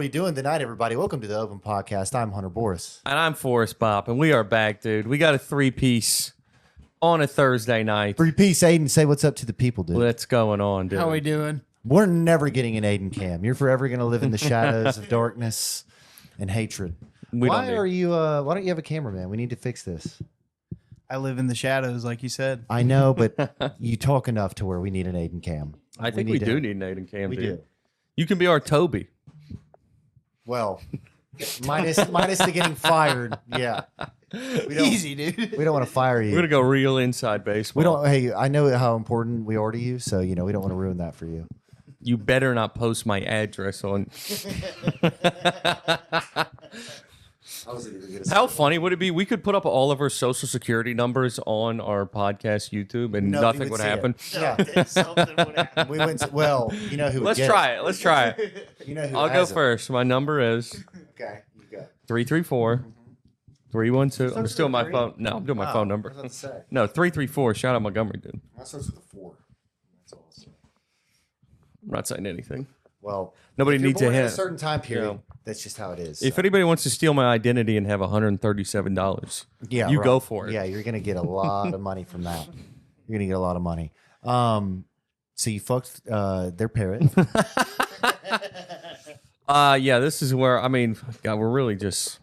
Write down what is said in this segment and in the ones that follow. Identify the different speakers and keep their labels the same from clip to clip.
Speaker 1: we doing tonight, everybody? Welcome to the Open Podcast. I'm Hunter Boris.
Speaker 2: And I'm Forrest Bop, and we are back, dude. We got a three-piece on a Thursday night.
Speaker 1: Three-piece, Aiden. Say what's up to the people, dude.
Speaker 2: What's going on, dude?
Speaker 3: How we doing?
Speaker 1: We're never getting an Aiden cam. You're forever going to live in the shadows of darkness and hatred. Why don't you have a cameraman? We need to fix this.
Speaker 3: I live in the shadows, like you said.
Speaker 1: I know, but you talk enough to where we need an Aiden cam.
Speaker 2: I think we do need an Aiden cam,
Speaker 1: We
Speaker 2: dude.
Speaker 1: do.
Speaker 2: You can be our Toby.
Speaker 1: Well, minus the getting fired. Yeah.
Speaker 3: Easy, dude.
Speaker 1: We don't want to fire you.
Speaker 2: We're going to go real inside baseball.
Speaker 1: We don't. Hey, I know how important we are to you, so we don't want to ruin that for you.
Speaker 2: You better not post my address on... How funny would it be? We could put up all of our social security numbers on our podcast YouTube, and nothing would happen.
Speaker 1: Yeah,
Speaker 3: Something would happen.
Speaker 1: we went. Well, you know who?
Speaker 2: Let's try it. Let's try it.
Speaker 1: You know who?
Speaker 2: I'll go
Speaker 1: has it.
Speaker 2: first. My number is
Speaker 1: Okay, you go.
Speaker 2: 334 312. I'm still on my
Speaker 1: 333?
Speaker 2: phone. No, I'm doing my phone number.
Speaker 1: What was I about to say?
Speaker 2: No, 334. Shout out Montgomery, dude.
Speaker 1: That starts with a 4. That's all.
Speaker 2: I'm not saying anything.
Speaker 1: Well,
Speaker 2: Nobody
Speaker 1: if you're
Speaker 2: needs a
Speaker 1: born in
Speaker 2: hint.
Speaker 1: a certain time period.
Speaker 2: Yeah.
Speaker 1: That's just how it is.
Speaker 2: If
Speaker 1: so.
Speaker 2: anybody wants to steal my identity and have $137,
Speaker 1: Yeah,
Speaker 2: you
Speaker 1: right.
Speaker 2: go for it.
Speaker 1: Yeah, you're gonna get a lot of money from that. You're gonna get a lot of money. So you fucked their parrot.
Speaker 2: Yeah, this is where, I mean, God, we're really just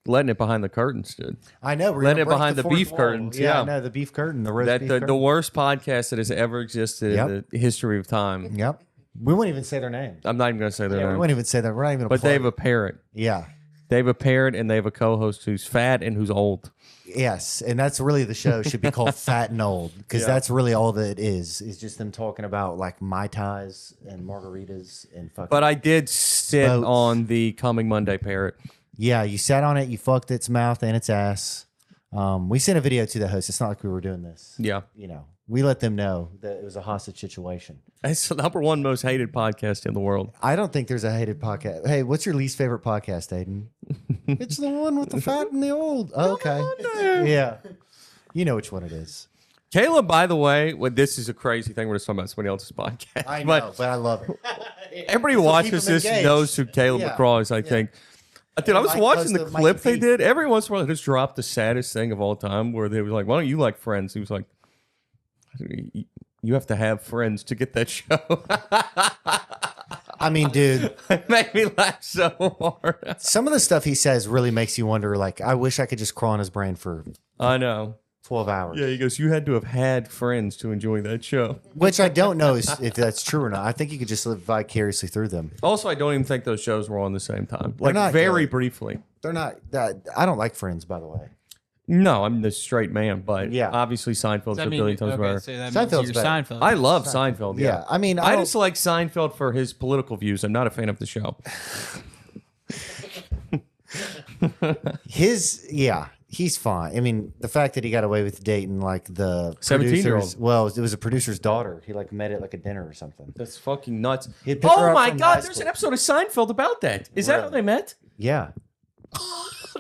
Speaker 2: letting it behind the curtains, dude.
Speaker 1: I know. We're
Speaker 2: Letting
Speaker 1: gonna
Speaker 2: it behind
Speaker 1: break
Speaker 2: the
Speaker 1: fourth
Speaker 2: beef
Speaker 1: wall.
Speaker 2: curtains,
Speaker 1: Yeah,
Speaker 2: yeah.
Speaker 1: I know the beef curtain, the roast
Speaker 2: That
Speaker 1: beef
Speaker 2: the
Speaker 1: curtain.
Speaker 2: worst podcast that has ever existed in the history of time.
Speaker 1: Yep. We won't even say their name.
Speaker 2: I'm not even going to say their
Speaker 1: We
Speaker 2: name.
Speaker 1: won't even say that. We're not even. Gonna
Speaker 2: But they
Speaker 1: plug
Speaker 2: have a
Speaker 1: it.
Speaker 2: parrot.
Speaker 1: Yeah.
Speaker 2: They have a parrot, and they have a co-host who's fat and who's old.
Speaker 1: Yes, and that's really the show should be called Fat and Old because
Speaker 2: Yeah.
Speaker 1: that's really all that it is just them talking about like Mai Tais and margaritas and fucking.
Speaker 2: But I did sit
Speaker 1: Boats.
Speaker 2: on the Coming Monday parrot.
Speaker 1: Yeah, you sat on it, you fucked its mouth and its ass. We sent a video to the host. It's not like we were doing this.
Speaker 2: Yeah.
Speaker 1: We let them know that it was a hostage situation.
Speaker 2: It's the number one most hated podcast in the world.
Speaker 1: I don't think there's a hated podcast. Hey, what's your least favorite podcast, Aiden? It's the one with the fat and the old. Oh, okay. Yeah. You know which one it is.
Speaker 2: Caleb, by the way, this is a crazy thing. We're just talking about somebody else's podcast.
Speaker 1: I know, but I love it.
Speaker 2: Everybody
Speaker 1: This will
Speaker 2: watches
Speaker 1: keep 'em
Speaker 2: this
Speaker 1: engaged.
Speaker 2: knows who Caleb
Speaker 1: Yeah.
Speaker 2: McCraw is, I think. Dude, I was
Speaker 1: Mike
Speaker 2: watching the
Speaker 1: goes to Mike
Speaker 2: clip they
Speaker 1: Pete.
Speaker 2: did. Every once in a while, they just dropped the saddest thing of all time where they were like, why don't you like Friends? He was like, you have to have friends to get that show.
Speaker 1: I mean, dude,
Speaker 2: It made me laugh so hard.
Speaker 1: some of the stuff he says really makes you wonder, like, I wish I could just crawl in his brain for
Speaker 2: I know.
Speaker 1: 12 hours.
Speaker 2: Yeah, he goes, you had to have had friends to enjoy that show.
Speaker 1: Which I don't know if that's true or not. I think you could just live vicariously through them.
Speaker 2: Also, I don't even think those shows were on the same time. Like,
Speaker 1: not
Speaker 2: very
Speaker 1: good.
Speaker 2: briefly.
Speaker 1: They're not that. I don't like Friends, by the way.
Speaker 2: No, I'm the straight man, but
Speaker 1: Yeah.
Speaker 2: obviously Seinfeld's a billion times better.
Speaker 3: So that
Speaker 1: Seinfeld's
Speaker 3: means you're
Speaker 1: better.
Speaker 3: Seinfeld.
Speaker 2: I love Seinfeld.
Speaker 1: Yeah. I mean,
Speaker 2: I
Speaker 1: don't-
Speaker 2: just like Seinfeld for his political views. I'm not a fan of the show.
Speaker 1: He's fine. I mean, the fact that he got away with dating like the
Speaker 2: 17-year-old.
Speaker 1: producer's- Well, it was a producer's daughter. He like met at like a dinner or something.
Speaker 2: That's fucking nuts.
Speaker 1: He'd pick her
Speaker 2: Oh
Speaker 1: up
Speaker 2: my
Speaker 1: from
Speaker 2: God,
Speaker 1: high
Speaker 2: there's
Speaker 1: school.
Speaker 2: an episode of Seinfeld about that. Is that how they met?
Speaker 1: Yeah.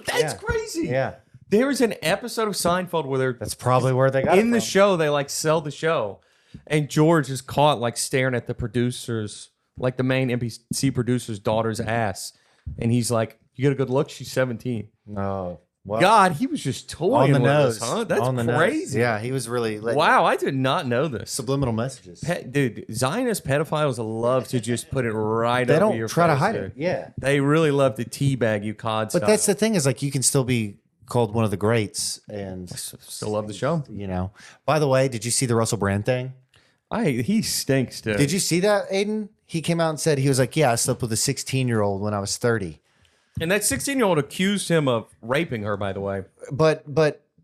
Speaker 2: That's
Speaker 1: Yeah.
Speaker 2: crazy.
Speaker 1: Yeah.
Speaker 2: There is an episode of Seinfeld where they're
Speaker 1: That's probably where they got it
Speaker 2: in the
Speaker 1: from.
Speaker 2: show, they like sell the show. And George is caught like staring at the producer's, like the main NBC producer's daughter's ass. And he's like, you get a good look? She's 17.
Speaker 1: No. Well,
Speaker 2: God, he was just toying
Speaker 1: on the
Speaker 2: with
Speaker 1: nose.
Speaker 2: us, huh? That's
Speaker 1: on the
Speaker 2: crazy.
Speaker 1: Nose. Yeah, he was really letting
Speaker 2: Wow, I did not know this.
Speaker 1: subliminal messages.
Speaker 2: Dude, Zionist pedophiles love to just put it right
Speaker 1: They
Speaker 2: over
Speaker 1: don't
Speaker 2: your
Speaker 1: try to
Speaker 2: face,
Speaker 1: hide
Speaker 2: dude.
Speaker 1: it. Yeah.
Speaker 2: They really love to teabag you, cod
Speaker 1: But that's the thing is like you can still be called one of the greats and
Speaker 2: Still love the show.
Speaker 1: By the way, did you see the Russell Brand thing?
Speaker 2: He stinks, dude.
Speaker 1: Did you see that, Aiden? He came out and said he was like, yeah, I slept with a 16-year-old when I was 30.
Speaker 2: And that 16-year-old accused him of raping her, by the way.
Speaker 1: But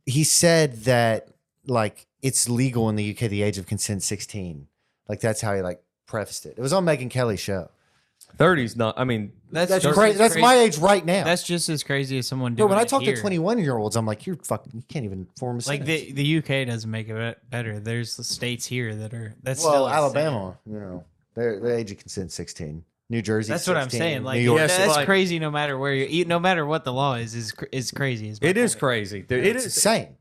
Speaker 1: he said that like it's legal in the UK, the age of consent 16. Like that's how he like prefaced it. It was on Megyn Kelly's show.
Speaker 2: 30's not. I mean,
Speaker 1: That's
Speaker 3: just
Speaker 1: crazy.
Speaker 3: as
Speaker 1: That's my age right now.
Speaker 3: That's just as crazy as someone
Speaker 1: Bro,
Speaker 3: doing
Speaker 1: when I
Speaker 3: it
Speaker 1: talk
Speaker 3: here.
Speaker 1: to 21-year-olds, I'm like, you're fucking. You can't even form a
Speaker 3: Like
Speaker 1: sentence.
Speaker 3: the UK doesn't make it better. There's the states here that are that's
Speaker 1: well,
Speaker 3: still
Speaker 1: Alabama, their age of consent 16. New Jersey.
Speaker 3: That's what I'm
Speaker 1: 16.
Speaker 3: saying. Like
Speaker 1: New York.
Speaker 2: Yes,
Speaker 3: that's
Speaker 2: like-
Speaker 3: crazy. No matter where you, no matter what the law is crazy. Is my
Speaker 2: it is
Speaker 3: point.
Speaker 2: crazy. Dude, it
Speaker 1: It's
Speaker 2: is.
Speaker 1: insane.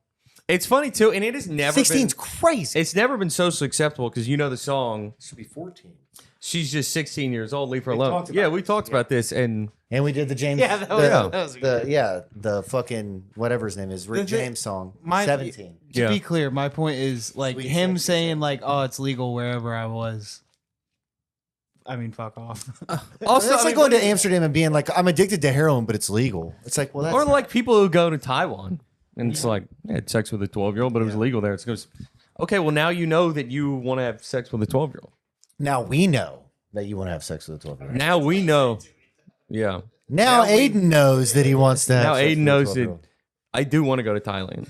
Speaker 2: It's funny too, and it has never
Speaker 1: 16's
Speaker 2: been.
Speaker 1: crazy.
Speaker 2: It's never been socially acceptable because you know the song.
Speaker 1: It should be 14.
Speaker 2: she's just 16 years old. Leave her
Speaker 1: We
Speaker 2: alone.
Speaker 1: talked about
Speaker 2: Yeah, we talked about this, and
Speaker 1: And we did the James.
Speaker 3: Yeah, that was good.
Speaker 1: the fucking whatever his name is, Rick
Speaker 3: The thing-
Speaker 1: James song.
Speaker 3: my-
Speaker 1: 17.
Speaker 3: To
Speaker 2: Yeah.
Speaker 3: be clear, my point is like
Speaker 1: Sweet
Speaker 3: him
Speaker 1: sexy
Speaker 3: saying
Speaker 1: sex.
Speaker 3: like, "Oh, it's legal wherever I was." I mean, fuck off.
Speaker 2: also
Speaker 1: That's
Speaker 2: I
Speaker 1: like
Speaker 2: mean,
Speaker 1: going to Amsterdam and being like, I'm addicted to heroin, but it's legal. It's like, well, that's
Speaker 2: or like people who go to Taiwan, and it's like, I had sex with a 12-year-old, but it was legal there. It goes, okay, well now you know that you want to have sex with a 12-year-old.
Speaker 1: now we know that you want to have sex with a 12-year-old.
Speaker 2: Now we know. Yeah.
Speaker 1: Now Aiden knows that he wants to have
Speaker 2: Now
Speaker 1: sex
Speaker 2: Aiden
Speaker 1: with a
Speaker 2: knows that
Speaker 1: 12-year-old.
Speaker 2: I do want to go to Thailand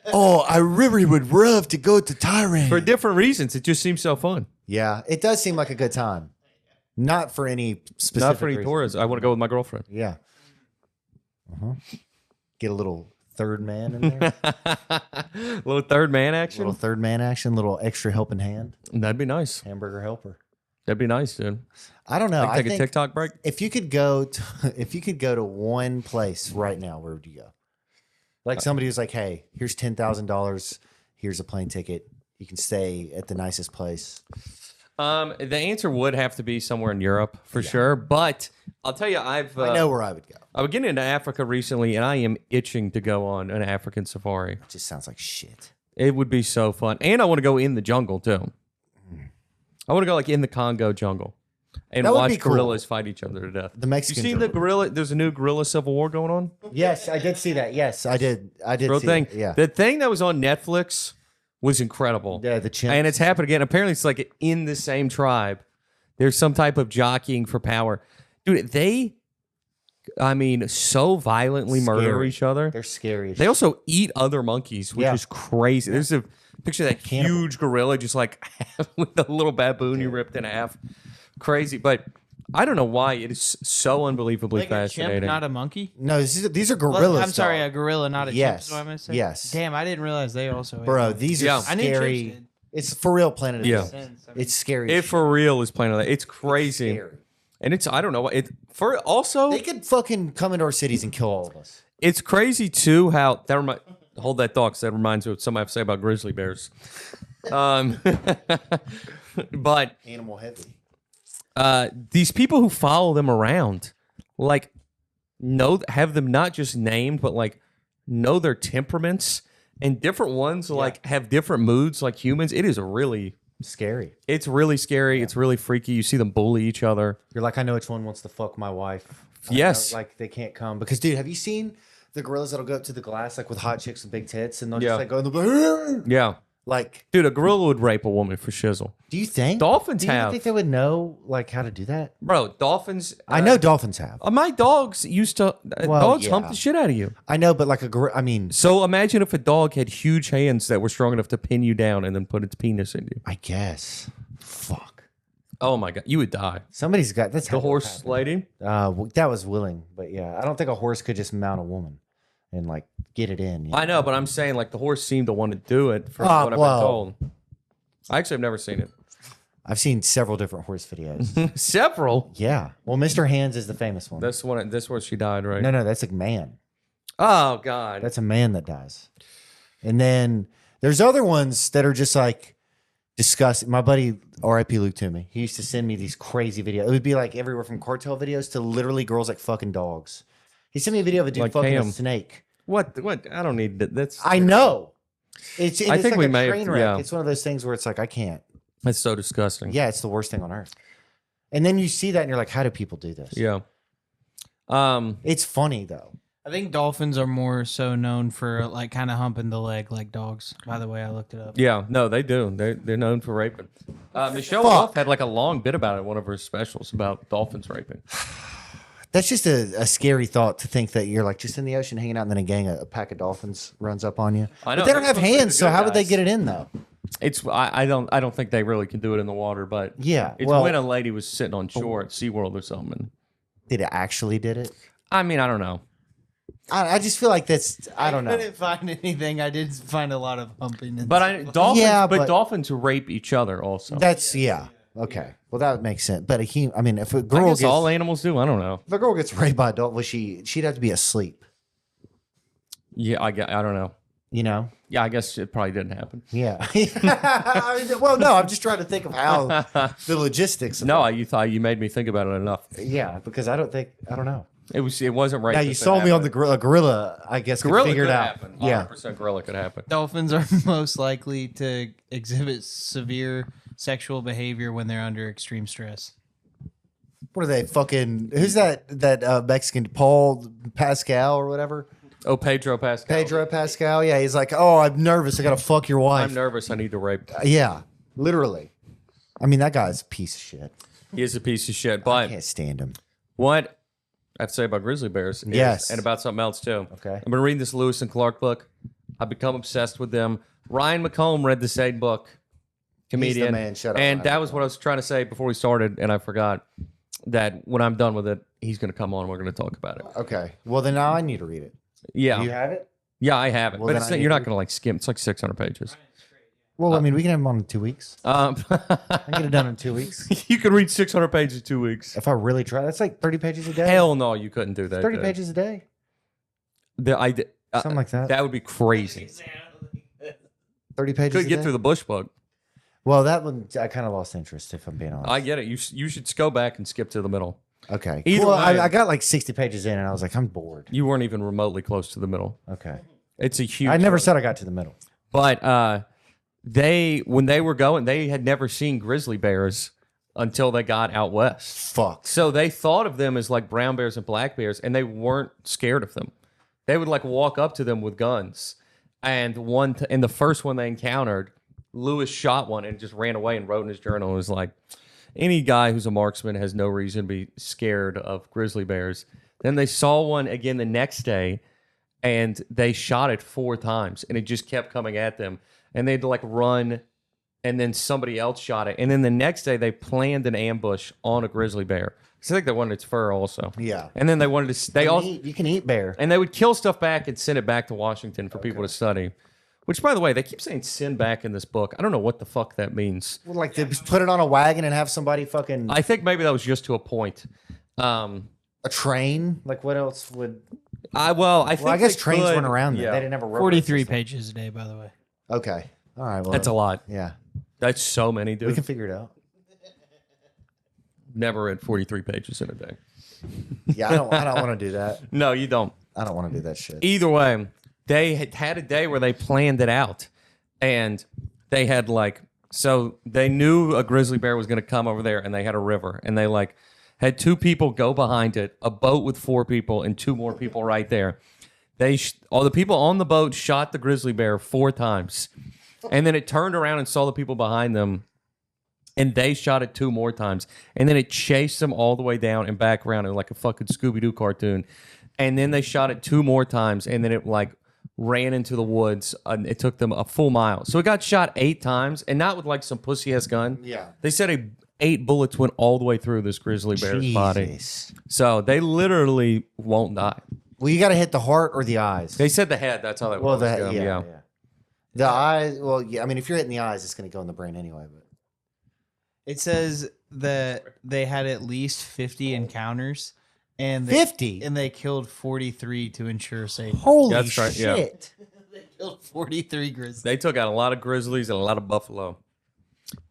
Speaker 1: Oh, I really would love to go to Thailand.
Speaker 2: for different reasons. It just seems so fun.
Speaker 1: Yeah, it does seem like a good time. Not for any specific
Speaker 2: Not for any
Speaker 1: reason.
Speaker 2: tourists. I want to go with my girlfriend.
Speaker 1: Yeah. Get a little third man in there.
Speaker 2: Little third man
Speaker 1: A
Speaker 2: action.
Speaker 1: little third man action, little extra helping hand.
Speaker 2: That'd be nice.
Speaker 1: Hamburger helper.
Speaker 2: That'd be nice, dude.
Speaker 1: I don't know.
Speaker 2: Like
Speaker 1: I
Speaker 2: take a
Speaker 1: think
Speaker 2: TikTok break.
Speaker 1: if you could go to, if you could go to one place right now, where would you go? Like somebody who's like, hey, here's $10,000. Here's a plane ticket. You can stay at the nicest place.
Speaker 2: The answer would have to be somewhere in Europe for sure. But I'll tell you,
Speaker 1: I know where I would go.
Speaker 2: I was getting into Africa recently, and I am itching to go on an African safari.
Speaker 1: It just sounds like shit.
Speaker 2: It would be so fun, and I want to go in the jungle too. I want to go like in the Congo jungle and
Speaker 1: That would
Speaker 2: watch
Speaker 1: be cool.
Speaker 2: gorillas fight each other to death.
Speaker 1: The
Speaker 2: You
Speaker 1: Mexicans.
Speaker 2: seen the gorilla? There's a new gorilla civil war going on.
Speaker 1: Yes, I did see that. Yes, I did. I did
Speaker 2: Real
Speaker 1: see
Speaker 2: thing.
Speaker 1: it. Yeah.
Speaker 2: The thing that was on Netflix was incredible.
Speaker 1: Yeah, the chimps.
Speaker 2: And it's happened again. Apparently, it's like in the same tribe. There's some type of jockeying for power. Dude, they, I mean, so violently murder
Speaker 1: Scary.
Speaker 2: each other.
Speaker 1: They're scary. as
Speaker 2: They also eat other monkeys, which
Speaker 1: Yeah.
Speaker 2: is crazy. There's a picture of that
Speaker 1: Cannibal.
Speaker 2: huge gorilla just like with a little baboon you ripped in half. Crazy. But I don't know why it is so unbelievably
Speaker 3: Like a
Speaker 2: fascinating.
Speaker 3: chimp, not a monkey.
Speaker 1: No, these are
Speaker 3: Well,
Speaker 1: gorillas.
Speaker 3: I'm sorry,
Speaker 1: dog.
Speaker 3: a gorilla, not a
Speaker 1: Yes,
Speaker 3: chimp. Is what I'm gonna say.
Speaker 1: yes.
Speaker 3: Damn, I didn't realize they also. ate
Speaker 1: Bro,
Speaker 3: monkeys.
Speaker 1: these are
Speaker 2: Yeah.
Speaker 3: I knew
Speaker 1: scary.
Speaker 3: chimps did.
Speaker 1: It's for real Planet of the
Speaker 2: Yeah.
Speaker 1: Apes.
Speaker 3: Sense. I mean,
Speaker 1: It's scary.
Speaker 2: It
Speaker 1: as
Speaker 2: for real is playing on that. It's crazy.
Speaker 1: shit. Scary.
Speaker 2: And it's, I don't know what it, for also,
Speaker 1: They could fucking come into our cities and kill all of us.
Speaker 2: it's crazy too how that hold that thought because that reminds me of something I have to say about grizzly bears. But
Speaker 1: Animal heavy.
Speaker 2: these people who follow them around, like, have them not just named, but like know their temperaments, and different ones like have different moods like humans. It is really,
Speaker 1: Scary.
Speaker 2: it's really scary. It's really freaky. You see them bully each other.
Speaker 1: You're like, I know which one wants to fuck my wife. I
Speaker 2: Yes.
Speaker 1: know, like they can't come because, dude, have you seen the gorillas that'll go up to the glass like with hot chicks with big tits and they'll
Speaker 2: Yeah.
Speaker 1: just like go in the
Speaker 2: Yeah,
Speaker 1: like.
Speaker 2: dude, a gorilla would rape a woman for shizzle.
Speaker 1: Do you think
Speaker 2: Dolphins
Speaker 1: Do you
Speaker 2: have.
Speaker 1: think they would know like how to do that?
Speaker 2: Bro, dolphins.
Speaker 1: I know dolphins have.
Speaker 2: My dogs used to.
Speaker 1: Well,
Speaker 2: Dogs
Speaker 1: yeah.
Speaker 2: hump the shit out of you.
Speaker 1: I know, but like a gorilla. I mean,
Speaker 2: So imagine if a dog had huge hands that were strong enough to pin you down and then put its penis in you.
Speaker 1: I guess. Fuck.
Speaker 2: Oh my god, you would die.
Speaker 1: Somebody's got that's
Speaker 2: The horse lady.
Speaker 1: That was willing, but yeah, I don't think a horse could just mount a woman and like get it in. you know?
Speaker 2: I know, but I'm saying like the horse seemed to want to do it from
Speaker 1: Ah,
Speaker 2: what I've
Speaker 1: well.
Speaker 2: been told. I actually have never seen it.
Speaker 1: I've seen several different horse videos.
Speaker 2: Several.
Speaker 1: Yeah. Well, Mr. Hands is the famous one.
Speaker 2: That's one. This where she died, right?
Speaker 1: No, that's a man.
Speaker 2: Oh god.
Speaker 1: That's a man that dies. And then there's other ones that are just like disgusting. My buddy R.I.P. Luke Toomey, he used to send me these crazy videos. It would be like everywhere from cartel videos to literally girls like fucking dogs. He sent me a video of a dude
Speaker 2: Like
Speaker 1: fucking
Speaker 2: Cam.
Speaker 1: a snake.
Speaker 2: What? I don't need that. That's.
Speaker 1: I know. It's
Speaker 2: I think
Speaker 1: like
Speaker 2: we
Speaker 1: a
Speaker 2: may have-
Speaker 1: train wreck.
Speaker 2: yeah.
Speaker 1: It's one of those things where it's like I can't.
Speaker 2: That's so disgusting.
Speaker 1: Yeah, it's the worst thing on earth. And then you see that and you're like, how do people do this?
Speaker 2: Yeah.
Speaker 1: It's funny though.
Speaker 3: I think dolphins are more so known for like kind of humping the leg like dogs. By the way, I looked it up.
Speaker 2: Yeah. No, they do. They're known for raping. Michelle
Speaker 1: Fuck.
Speaker 2: Wolf had like a long bit about it in one of her specials about dolphins raping.
Speaker 1: That's just a scary thought to think that you're like just in the ocean hanging out and then a pack of dolphins runs up on you.
Speaker 2: I know,
Speaker 1: But they don't
Speaker 2: they're
Speaker 1: have
Speaker 2: supposed to be
Speaker 1: hands,
Speaker 2: the
Speaker 1: so
Speaker 2: good
Speaker 1: how would they
Speaker 2: guys.
Speaker 1: get it in though?
Speaker 2: It's I don't think they really can do it in the water, but
Speaker 1: Yeah,
Speaker 2: it's
Speaker 1: well-
Speaker 2: when a lady was sitting on shore at SeaWorld or something.
Speaker 1: Did it actually did it?
Speaker 2: I mean, I don't know.
Speaker 1: I just feel like that's I don't know.
Speaker 3: couldn't find anything. I did find a lot of humping. And
Speaker 2: But dolphins,
Speaker 1: Yeah,
Speaker 2: but
Speaker 1: but-
Speaker 2: dolphins rape each other also.
Speaker 1: That's yeah. Okay. Well, that makes sense. But I mean, if a
Speaker 2: I
Speaker 1: girl
Speaker 2: guess
Speaker 1: gets
Speaker 2: all animals do. I don't know.
Speaker 1: if a girl gets raped by a dolphin, she'd have to be asleep.
Speaker 2: Yeah, I don't know.
Speaker 1: You know?
Speaker 2: Yeah, I guess it probably didn't happen.
Speaker 1: Yeah. I mean, well, no, I'm just trying to think of how the logistics. Of
Speaker 2: No,
Speaker 1: it.
Speaker 2: you thought you made me think about it enough.
Speaker 1: Yeah, because I don't know.
Speaker 2: It wasn't right.
Speaker 1: Now you sold me on the gorilla. I guess
Speaker 2: gorilla.
Speaker 1: figured
Speaker 2: Could
Speaker 1: out.
Speaker 2: happen.
Speaker 1: Yeah.
Speaker 2: 100% gorilla could happen.
Speaker 3: Dolphins are most likely to exhibit severe sexual behavior when they're under extreme stress.
Speaker 1: What are they fucking? Who's that Mexican Paul Pascal or whatever?
Speaker 2: Oh, Pedro Pascal.
Speaker 1: Pedro Pascal. Yeah, he's like, oh, I'm nervous. I gotta fuck your wife.
Speaker 2: I'm nervous. I need to rape.
Speaker 1: Yeah, literally. I mean, that guy's a piece of shit.
Speaker 2: He is a piece of shit.
Speaker 1: I
Speaker 2: But
Speaker 1: can't stand him.
Speaker 2: what I have to say about grizzly bears, is,
Speaker 1: Yes.
Speaker 2: and about something else too.
Speaker 1: Okay.
Speaker 2: I've been reading this Lewis and Clark book. I've become obsessed with them. Ryan McComb read the same book. Comedian.
Speaker 1: He's the man. Shut up,
Speaker 2: And
Speaker 1: Ryan
Speaker 2: that was what I was trying to say before we started, and I forgot that when I'm done with it, he's going to come on. We're going to talk about it.
Speaker 1: Okay. Well, then now I need to read it.
Speaker 2: Yeah.
Speaker 1: Do you have it?
Speaker 2: Yeah, I have it.
Speaker 1: Well,
Speaker 2: but
Speaker 1: then
Speaker 2: it's
Speaker 1: I need
Speaker 2: you're not
Speaker 1: to-
Speaker 2: going to like skim. It's like 600 pages.
Speaker 1: Well, I mean, we can have him on in 2 weeks. I can get it done in 2 weeks.
Speaker 2: You could read 600 pages in 2 weeks.
Speaker 1: If I really try, that's like 30 pages a day.
Speaker 2: Hell no, you couldn't do that.
Speaker 1: 30
Speaker 2: dude.
Speaker 1: pages a day. Something like that.
Speaker 2: That would be crazy.
Speaker 1: 30 pages
Speaker 2: Could
Speaker 1: a
Speaker 2: get
Speaker 1: day?
Speaker 2: through the bush book.
Speaker 1: Well, that one, I kind of lost interest, if I'm being honest.
Speaker 2: I get it. You should just go back and skip to the middle.
Speaker 1: Okay.
Speaker 2: Either
Speaker 1: Well,
Speaker 2: way-
Speaker 1: I got like 60 pages in, and I was like, I'm bored.
Speaker 2: You weren't even remotely close to the middle.
Speaker 1: Okay.
Speaker 2: It's a huge.
Speaker 1: I never said I got to the middle.
Speaker 2: But when they were going, they had never seen grizzly bears until they got out west.
Speaker 1: Fuck.
Speaker 2: So they thought of them as like brown bears and black bears, and they weren't scared of them. They would like walk up to them with guns. And the first one they encountered, Lewis shot one and just ran away and wrote in his journal. It was like, any guy who's a marksman has no reason to be scared of grizzly bears. Then they saw one again the next day, and they shot it 4 times, and it just kept coming at them. And they'd like run, and then somebody else shot it. And then the next day, they planned an ambush on a grizzly bear. So I think they wanted its fur also.
Speaker 1: Yeah.
Speaker 2: And then they wanted to.
Speaker 1: You can eat bear.
Speaker 2: And they would kill stuff back and send it back to Washington for people to study. Which, by the way, they keep saying send back in this book. I don't know what the fuck that means.
Speaker 1: Well, like, they just put it on a wagon and have somebody fucking.
Speaker 2: I think maybe that was just to a point.
Speaker 1: A train? Like, what else would.
Speaker 2: I think
Speaker 1: I guess
Speaker 2: they
Speaker 1: trains
Speaker 2: could-
Speaker 1: weren't around then.
Speaker 2: Yeah.
Speaker 1: They didn't have a railroad
Speaker 3: 43
Speaker 1: system.
Speaker 3: pages a day, by the way.
Speaker 1: Okay. All right. Well,
Speaker 2: That's a lot.
Speaker 1: Yeah.
Speaker 2: That's so many, dude.
Speaker 1: We can figure it out.
Speaker 2: Never read 43 pages in a day.
Speaker 1: Yeah, I don't want to do that.
Speaker 2: No, you don't.
Speaker 1: I don't want to do that shit.
Speaker 2: Either way, they had a day where they planned it out, and they had so they knew a grizzly bear was going to come over there, and they had a river, and they had 2 people go behind it, a boat with 4 people, and 2 more people right there. All the people on the boat shot the grizzly bear 4 times, and then it turned around and saw the people behind them, and they shot it 2 more times, and then it chased them all the way down and back around in like a fucking Scooby-Doo cartoon. And then they shot it 2 more times, and then it ran into the woods, and it took them a full mile. So it got shot 8 times, and not with like some pussy ass gun.
Speaker 1: Yeah.
Speaker 2: They said 8 bullets went all the way through this grizzly bear's body.
Speaker 1: Jesus.
Speaker 2: So they literally won't die.
Speaker 1: Well, you got to hit the heart or the eyes.
Speaker 2: They said the head. That's how that
Speaker 1: Well,
Speaker 2: was.
Speaker 1: yeah. The eyes. Well, yeah. I mean, if you're hitting the eyes, it's going to go in the brain anyway. But
Speaker 3: It says that they had at least 50 encounters, and
Speaker 1: 50.
Speaker 3: and they killed 43 to ensure safety.
Speaker 1: Holy
Speaker 2: That's right, yeah.
Speaker 1: shit!
Speaker 3: They killed 43 grizzlies.
Speaker 2: They took out a lot of grizzlies and a lot of buffalo.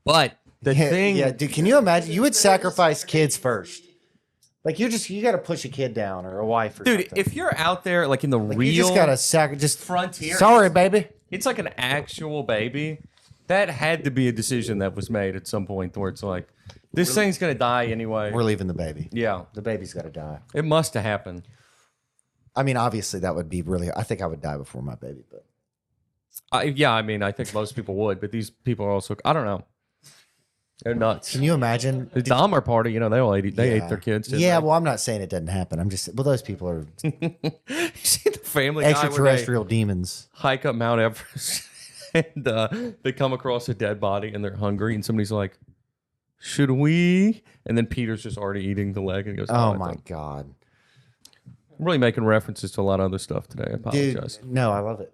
Speaker 2: But the thing,
Speaker 1: Yeah, dude. Can you imagine? You would sacrifice kids first. Like you got to push a kid down or a wife or
Speaker 2: dude,
Speaker 1: something.
Speaker 2: if you're out there like in the
Speaker 1: Like,
Speaker 2: real
Speaker 1: you just got to just
Speaker 2: frontier,
Speaker 1: Sorry, baby.
Speaker 2: it's like an actual baby. That had to be a decision that was made at some point where it's like, this thing's gonna die anyway.
Speaker 1: We're leaving the baby.
Speaker 2: Yeah,
Speaker 1: The baby's got to die.
Speaker 2: it must have happened.
Speaker 1: I mean, obviously, that would be really. I think I would die before my baby, but
Speaker 2: I think most people would, but these people are also, I don't know. They're nuts.
Speaker 1: can you imagine?
Speaker 2: The Dahmer party, they all ate their kids. didn't
Speaker 1: Yeah,
Speaker 2: they?
Speaker 1: well, I'm not saying it doesn't happen. I'm just. Well, those people are
Speaker 2: You see the Family Guy where they
Speaker 1: extraterrestrial demons.
Speaker 2: hike up Mount Everest and they come across a dead body and they're hungry and somebody's like, should we? And then Peter's just already eating the leg and he goes,
Speaker 1: Oh
Speaker 2: I
Speaker 1: my
Speaker 2: don't."
Speaker 1: god,
Speaker 2: I'm really making references to a lot of other stuff today. I apologize.
Speaker 1: dude! No, I love it.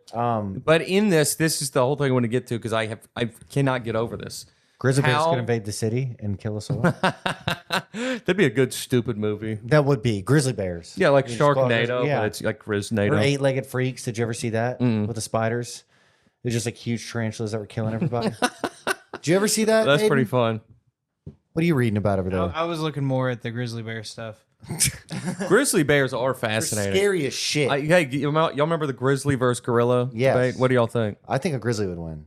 Speaker 2: But in this is the whole thing I want to get to because I cannot get over this.
Speaker 1: Grizzly bears
Speaker 2: how-
Speaker 1: could invade the city and kill us all.
Speaker 2: That'd be a good stupid movie.
Speaker 1: That would be grizzly bears.
Speaker 2: Yeah, like
Speaker 1: You just call it
Speaker 2: Sharknado,
Speaker 1: yeah.
Speaker 2: but it's like
Speaker 1: Or
Speaker 2: Griznado.
Speaker 1: eight-legged freaks. Did you ever see that with the spiders? It was just like huge tarantulas that were killing everybody. Did you ever see that?
Speaker 2: That's
Speaker 1: Aiden?
Speaker 2: pretty fun.
Speaker 1: What are you reading about over there?
Speaker 3: I was looking more at the grizzly bear stuff.
Speaker 2: Grizzly bears are
Speaker 1: They're
Speaker 2: fascinating.
Speaker 1: scary as shit.
Speaker 2: Hey, y'all remember the grizzly versus gorilla
Speaker 1: Yes.
Speaker 2: debate? What do y'all think?
Speaker 1: I think a grizzly would win.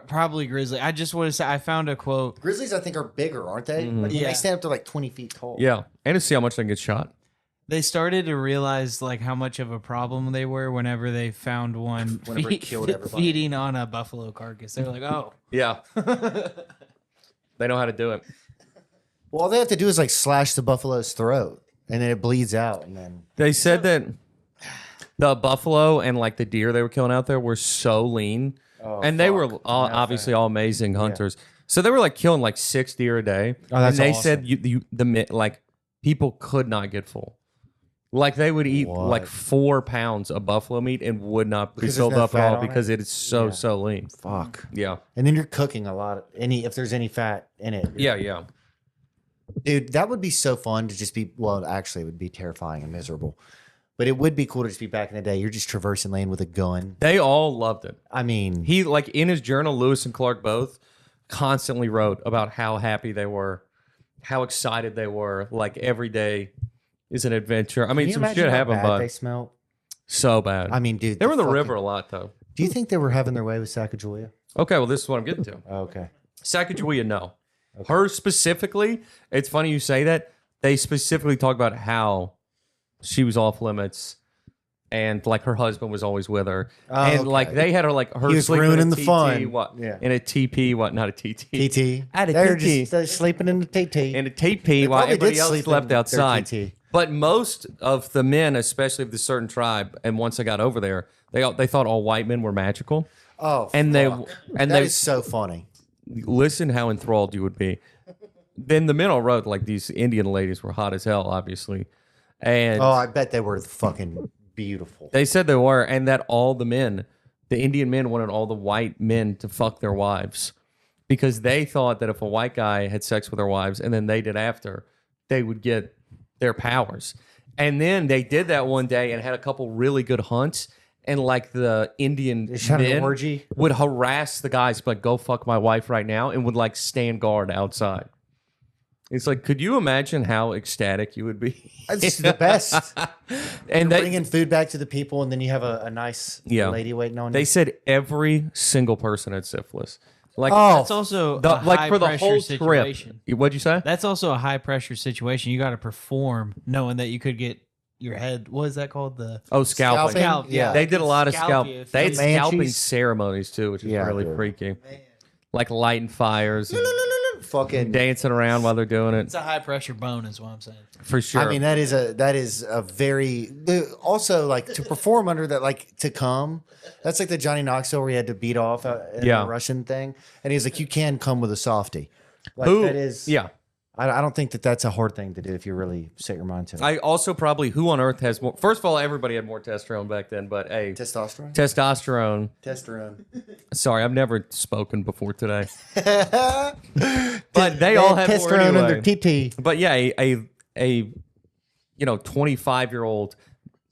Speaker 3: Probably grizzly. I just want to say I found a quote.
Speaker 1: Grizzlies, I think, are bigger, aren't they?
Speaker 2: Mm-hmm.
Speaker 1: Like, when
Speaker 3: Yeah.
Speaker 1: they stand up to like 20 feet tall.
Speaker 2: Yeah, and to see how much they can get shot.
Speaker 3: They started to realize like how much of a problem they were whenever they found one
Speaker 1: Whenever it killed everybody.
Speaker 3: feeding on a buffalo carcass. They were like, oh,
Speaker 2: Yeah, they know how to do it.
Speaker 1: Well, all they have to do is like slash the buffalo's throat, and then it bleeds out, and then
Speaker 2: They said that the buffalo and like the deer they were killing out there were so lean, and they were all, obviously all amazing hunters. So they were like killing like 6 deer a day.
Speaker 1: Oh, that's
Speaker 2: and they
Speaker 1: awesome.
Speaker 2: said like people could not get full. Like they would eat
Speaker 1: What?
Speaker 2: like 4 pounds of buffalo meat and would not be
Speaker 1: Because
Speaker 2: filled
Speaker 1: there's no
Speaker 2: up at
Speaker 1: fat
Speaker 2: all
Speaker 1: on it?
Speaker 2: because it is so
Speaker 1: Yeah.
Speaker 2: so lean.
Speaker 1: fuck.
Speaker 2: Yeah,
Speaker 1: And then you're cooking a lot. If there's any fat in it.
Speaker 2: yeah.
Speaker 1: Dude, that would be so fun to just be. Well, actually, it would be terrifying and miserable. But it would be cool to just be back in the day. You're just traversing lane with a gun.
Speaker 2: They all loved it.
Speaker 1: I mean,
Speaker 2: He like in his journal, Lewis and Clark both constantly wrote about how happy they were, how excited they were. Like every day is an adventure. I mean,
Speaker 1: can you
Speaker 2: some
Speaker 1: imagine
Speaker 2: shit
Speaker 1: how
Speaker 2: happened,
Speaker 1: bad
Speaker 2: but
Speaker 1: they smell?
Speaker 2: so bad.
Speaker 1: I mean, dude,
Speaker 2: they were in the
Speaker 1: fucking-
Speaker 2: river a lot though.
Speaker 1: Do you think they were having their way with Sacagawea?
Speaker 2: Okay, well, this is what I'm getting to.
Speaker 1: Oh, okay.
Speaker 2: Sacagawea, no. Her specifically, it's funny you say that. They specifically talk about how she was off limits and like her husband was always with her.
Speaker 1: Oh,
Speaker 2: and
Speaker 1: okay.
Speaker 2: like they had her like her
Speaker 1: He was
Speaker 2: sleeping in
Speaker 1: ruining
Speaker 2: a
Speaker 1: the
Speaker 2: TT,
Speaker 1: fun.
Speaker 2: What?
Speaker 1: Yeah.
Speaker 2: In a TP, what? Not a TT.
Speaker 1: TT.
Speaker 2: At a
Speaker 1: They're
Speaker 2: TT.
Speaker 1: just they're sleeping in the TT.
Speaker 2: In a TP while
Speaker 1: probably
Speaker 2: everybody
Speaker 1: did
Speaker 2: else
Speaker 1: sleep
Speaker 2: slept
Speaker 1: in their
Speaker 2: outside.
Speaker 1: TT.
Speaker 2: But most of the men, especially of the certain tribe, and once they got over there, they thought all white men were magical.
Speaker 1: Oh,
Speaker 2: And
Speaker 1: fuck.
Speaker 2: and
Speaker 1: That
Speaker 2: they
Speaker 1: is so funny.
Speaker 2: listen how enthralled you would be. Then the men all wrote like these Indian ladies were hot as hell, obviously, and
Speaker 1: Oh, I bet they were fucking beautiful.
Speaker 2: they said they were, and that all the men, the Indian men, wanted all the white men to fuck their wives because they thought that if a white guy had sex with their wives and then they did after, they would get their powers. And then they did that one day and had a couple really good hunts. And like the Indian
Speaker 1: They shot an
Speaker 2: men
Speaker 1: orgy.
Speaker 2: would harass the guys, like, go fuck my wife right now, and would like stand guard outside. It's like, could you imagine how ecstatic you would be?
Speaker 1: It's the best.
Speaker 2: And they,
Speaker 1: Bringing food back to the people, and then you have a nice
Speaker 2: Yeah.
Speaker 1: lady waiting on
Speaker 2: they
Speaker 1: you.
Speaker 2: said every single person had syphilis. Like,
Speaker 1: Oh,
Speaker 3: that's also
Speaker 2: the,
Speaker 3: a
Speaker 2: like
Speaker 3: high
Speaker 2: for the
Speaker 3: pressure
Speaker 2: whole
Speaker 3: situation.
Speaker 2: trip. What'd you say?
Speaker 3: That's also a high pressure situation. You got to perform knowing that you could get your head. What is that called? The
Speaker 2: Oh, scalping.
Speaker 3: scalp.
Speaker 1: Yeah.
Speaker 2: They did a lot of
Speaker 3: Scalp
Speaker 2: scalp.
Speaker 3: you.
Speaker 2: They had
Speaker 1: Comanches.
Speaker 2: scalping ceremonies too, which is
Speaker 1: Yeah,
Speaker 2: really
Speaker 1: dude.
Speaker 2: freaky. Like lighting fires, and
Speaker 1: fucking.
Speaker 2: dancing around while they're doing it.
Speaker 3: It's a high pressure bone, is what I'm saying.
Speaker 2: For sure.
Speaker 1: I mean, that is a very also like to perform under that, like to come. That's like the Johnny Knoxville where he had to beat off in
Speaker 2: Yeah.
Speaker 1: the Russian thing, and he's like, you can come with a softie. Like
Speaker 2: Who?
Speaker 1: that is.
Speaker 2: Yeah.
Speaker 1: I don't think that that's a hard thing to do if you really set your mind to it.
Speaker 2: I also probably who on earth has more. First of all, everybody had more testosterone back then, but hey,
Speaker 1: Testosterone.
Speaker 2: testosterone.
Speaker 1: Testosterone.
Speaker 2: Sorry, I've never spoken before today. But they all have more
Speaker 1: testosterone
Speaker 2: anyway.
Speaker 1: under TT.
Speaker 2: But yeah, a 25-year-old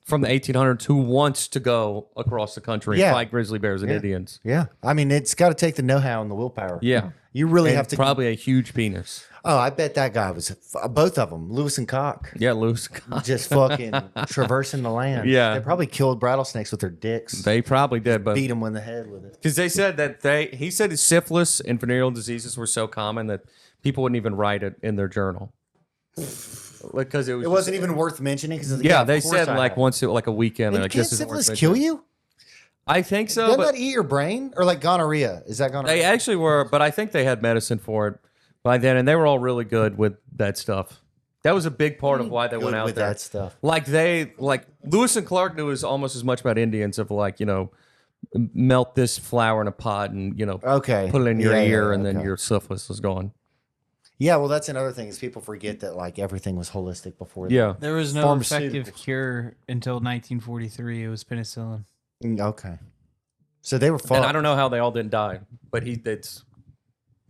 Speaker 2: from the 1800s who wants to go across the country
Speaker 1: Yeah.
Speaker 2: and fight grizzly bears and Indians.
Speaker 1: Yeah, I mean, it's got to take the know-how and the willpower.
Speaker 2: Yeah.
Speaker 1: You really
Speaker 2: And
Speaker 1: have to.
Speaker 2: probably a huge penis.
Speaker 1: Oh, I bet that guy was both of them, Lewis and Cock,
Speaker 2: Yeah, loose.
Speaker 1: just fucking traversing the land.
Speaker 2: Yeah.
Speaker 1: they probably killed rattlesnakes with their dicks.
Speaker 2: They probably did, but
Speaker 1: beat them in the head with it.
Speaker 2: because they said that he said syphilis and venereal diseases were so common that people wouldn't even write it in their journal. Because it was
Speaker 1: It wasn't even worth mentioning because
Speaker 2: Yeah, they said like once like a weekend. Like
Speaker 1: Can't
Speaker 2: this isn't worth
Speaker 1: syphilis kill
Speaker 2: mentioning.
Speaker 1: you?
Speaker 2: I think so,
Speaker 1: Doesn't
Speaker 2: but
Speaker 1: that eat your brain or like gonorrhea? Is that gonorrhea?
Speaker 2: they actually were. But I think they had medicine for it by then, and they were all really good with that stuff. That was a big part of why they
Speaker 1: Good
Speaker 2: went out
Speaker 1: with
Speaker 2: there.
Speaker 1: that stuff.
Speaker 2: Like Lewis and Clark knew almost as much about Indians of like melt this flour in a pot and
Speaker 1: Okay,
Speaker 2: put it in your
Speaker 1: Yeah,
Speaker 2: ear
Speaker 1: yeah,
Speaker 2: and then
Speaker 1: okay.
Speaker 2: your syphilis is gone.
Speaker 1: Yeah, well, that's another thing is people forget that like everything was holistic before.
Speaker 2: Yeah.
Speaker 3: There was no
Speaker 1: Pharmaceuticals.
Speaker 3: effective cure until 1943. It was penicillin.
Speaker 1: Okay. So they were fucked.
Speaker 2: And I don't know how they all didn't die, but it's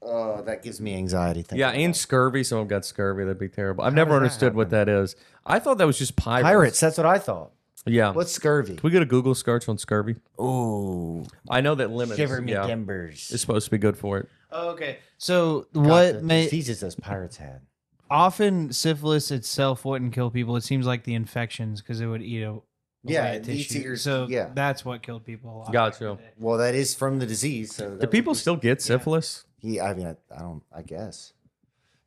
Speaker 1: That gives me anxiety. Thinking
Speaker 2: yeah,
Speaker 1: about
Speaker 2: and
Speaker 1: it.
Speaker 2: scurvy. Someone got scurvy. That'd be terrible. I've
Speaker 1: How
Speaker 2: never
Speaker 1: does that
Speaker 2: understood what that is. I thought that was just pirates.
Speaker 1: Pirates. That's what I thought.
Speaker 2: Yeah.
Speaker 1: What's scurvy?
Speaker 2: Can we get a Google search on scurvy?
Speaker 1: Ooh,
Speaker 2: I know that lemons
Speaker 1: shiver me
Speaker 2: yeah,
Speaker 1: timbers.
Speaker 2: is supposed to be good for it.
Speaker 3: Oh, okay. So
Speaker 1: Got
Speaker 3: what
Speaker 1: the
Speaker 3: may
Speaker 1: diseases those pirates had?
Speaker 3: often syphilis itself wouldn't kill people. It seems like the infections because it would eat a
Speaker 1: Yeah,
Speaker 3: away
Speaker 1: it
Speaker 3: tissue.
Speaker 1: eats your-
Speaker 3: So
Speaker 1: yeah.
Speaker 3: that's what killed people a lot.
Speaker 2: Gotcha.
Speaker 1: Well, that is from the disease. So
Speaker 2: Do people still get syphilis?
Speaker 1: Yeah, I mean, I don't. I guess.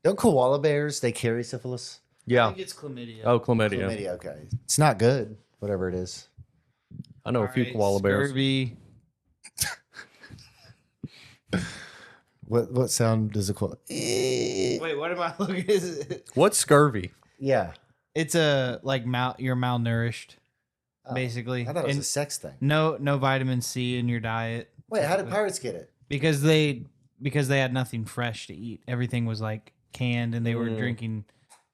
Speaker 1: Don't koala bears? They carry syphilis.
Speaker 3: I
Speaker 2: Yeah.
Speaker 3: think it's chlamydia.
Speaker 2: Oh, chlamydia.
Speaker 1: Chlamydia. Okay, it's not good. Whatever it is.
Speaker 2: I know a few
Speaker 3: Alright,
Speaker 2: koala bears.
Speaker 3: scurvy.
Speaker 1: What sound does it call?
Speaker 3: Wait, what am I looking at?
Speaker 2: What's scurvy?
Speaker 1: Yeah,
Speaker 3: It's a you're malnourished, basically.
Speaker 1: I thought it was
Speaker 3: And
Speaker 1: a sex thing.
Speaker 3: no vitamin C in your diet
Speaker 1: Wait, how did pirates get it?
Speaker 3: because they had nothing fresh to eat. Everything was like canned, and they were drinking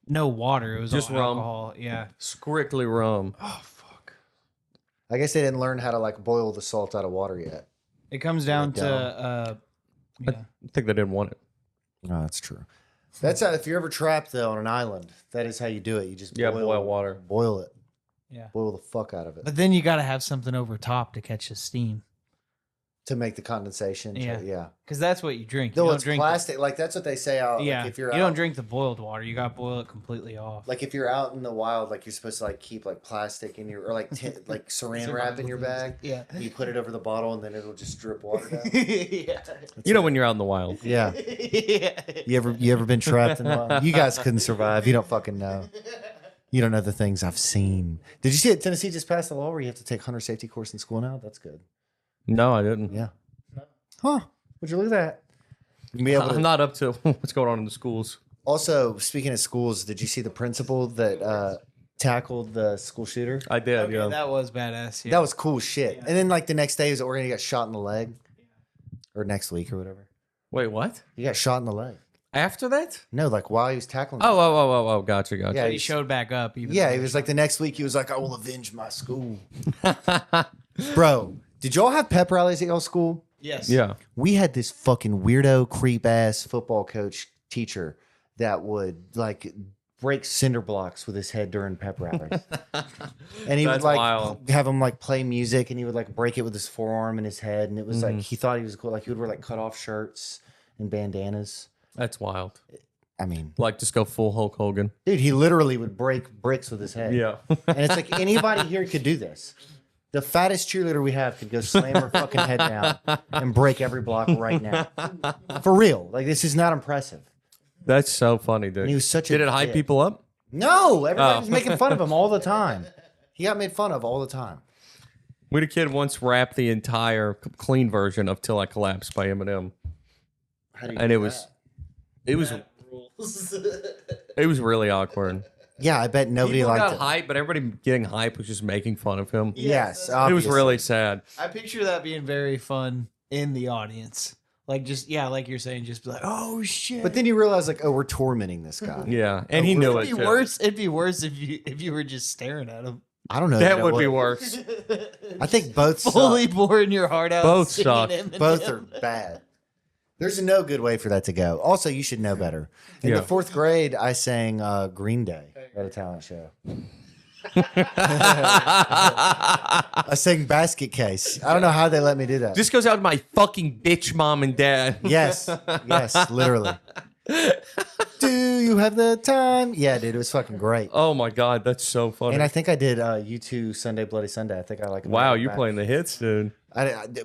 Speaker 3: no water. It was
Speaker 2: Just
Speaker 3: all
Speaker 2: rum.
Speaker 3: alcohol. Yeah.
Speaker 2: Strictly rum.
Speaker 1: Oh fuck! I guess they didn't learn how to like boil the salt out of water yet.
Speaker 3: It comes down to yeah.
Speaker 2: I think they didn't want it.
Speaker 1: No, that's true. That's how, if you're ever trapped though on an island, that is how you do it. You just
Speaker 2: Boil water.
Speaker 1: boil it,
Speaker 3: Yeah.
Speaker 1: boil the fuck out of it
Speaker 3: But then you got to have something over top to catch the steam.
Speaker 1: to make the condensation.
Speaker 3: Yeah.
Speaker 1: Yeah.
Speaker 3: Because that's what you drink.
Speaker 1: No,
Speaker 3: you don't
Speaker 1: it's
Speaker 3: drink
Speaker 1: plastic. Like that's what they say out.
Speaker 3: yeah.
Speaker 1: Like, if you're
Speaker 3: you
Speaker 1: out,
Speaker 3: don't drink the boiled water. You got to boil it completely off.
Speaker 1: Like if you're out in the wild, like you're supposed to like keep like plastic in your or like like saran wrap in your bag.
Speaker 3: Yeah.
Speaker 1: And you put it over the bottle and then it'll just drip water down.
Speaker 3: yeah.
Speaker 2: You know when you're out in the wild.
Speaker 1: Yeah.
Speaker 3: yeah.
Speaker 1: You ever been trapped in the wild? You guys couldn't survive. You don't fucking know. You don't know the things I've seen. Did you see it? Tennessee just passed a law where you have to take hunter safety course in school now. That's good.
Speaker 2: No, I didn't.
Speaker 1: Yeah. Huh? Would you look at that? You be able to-
Speaker 2: I'm not up to what's going on in the schools.
Speaker 1: Also, speaking of schools, did you see the principal that tackled the school shooter?
Speaker 2: I did,
Speaker 3: Okay,
Speaker 2: yeah.
Speaker 3: that was badass. Yeah.
Speaker 1: That was cool shit. And then like the next day, he was Oregon. He got shot in the leg, or next week or whatever.
Speaker 2: Wait, what?
Speaker 1: He got shot in the leg.
Speaker 2: After that?
Speaker 1: No, like while he was tackling.
Speaker 2: Oh, gotcha.
Speaker 1: Yeah,
Speaker 3: But he
Speaker 1: he's-
Speaker 3: showed back up. Even
Speaker 1: Yeah,
Speaker 3: though
Speaker 1: he was like the next week. He was like, "I will avenge my school." Bro, did y'all have pep rallies at y'all school?
Speaker 3: Yes.
Speaker 2: Yeah.
Speaker 1: We had this fucking weirdo, creep ass football coach teacher that would like break cinder blocks with his head during pep rallies. And he would
Speaker 2: That's
Speaker 1: like
Speaker 2: wild.
Speaker 1: have him like play music and he would like break it with his forearm and his head. And it was like, he thought he was cool. Like he would wear like cut off shirts and bandanas.
Speaker 2: That's wild.
Speaker 1: I mean,
Speaker 2: Like just go full Hulk Hogan.
Speaker 1: dude, he literally would break bricks with his head.
Speaker 2: Yeah.
Speaker 1: And it's like anybody here could do this. The fattest cheerleader we have could go slam her fucking head down and break every block right now. For real. Like, this is not impressive.
Speaker 2: That's so funny, dude.
Speaker 1: And he was such a
Speaker 2: Did it hype
Speaker 1: dick.
Speaker 2: people up?
Speaker 1: No, everybody was
Speaker 2: Oh.
Speaker 1: making fun of him all the time. He got made fun of all the time.
Speaker 2: We had a kid once rapped the entire clean version of "Till I Collapse" by Eminem,
Speaker 1: How do you
Speaker 2: and
Speaker 1: do
Speaker 2: it was really awkward.
Speaker 1: Yeah, I bet nobody
Speaker 2: People
Speaker 1: liked
Speaker 2: got
Speaker 1: it.
Speaker 2: hype, but everybody getting hype was just making fun of him.
Speaker 1: Yes,
Speaker 2: It was
Speaker 1: obviously.
Speaker 2: really sad.
Speaker 3: I picture that being very fun in the audience. Like just like you're saying, just be like, oh shit.
Speaker 1: But then you realize, like, oh, we're tormenting this guy.
Speaker 2: Yeah, and he knew it.
Speaker 3: it'd be
Speaker 2: too.
Speaker 3: worse. It'd be worse if you were just staring at him,
Speaker 1: I don't know.
Speaker 2: That would be worse.
Speaker 1: I think both
Speaker 3: fully
Speaker 1: suck.
Speaker 3: pouring your heart out.
Speaker 2: Both
Speaker 3: singing
Speaker 2: suck.
Speaker 3: Eminem.
Speaker 1: Both are bad. There's no good way for that to go. Also, you should know better. In
Speaker 2: Yeah.
Speaker 1: the 4th grade, I sang Green Day at a talent show. I sang Basket Case. I don't know how they let me do that.
Speaker 2: This goes out to my fucking bitch mom and dad.
Speaker 1: Yes, literally. Do you have the time? Yeah, dude, it was fucking great.
Speaker 2: Oh my god, that's so funny.
Speaker 1: And I think I did U2 Sunday Bloody Sunday. I think I like.
Speaker 2: Wow, you're playing the hits, dude.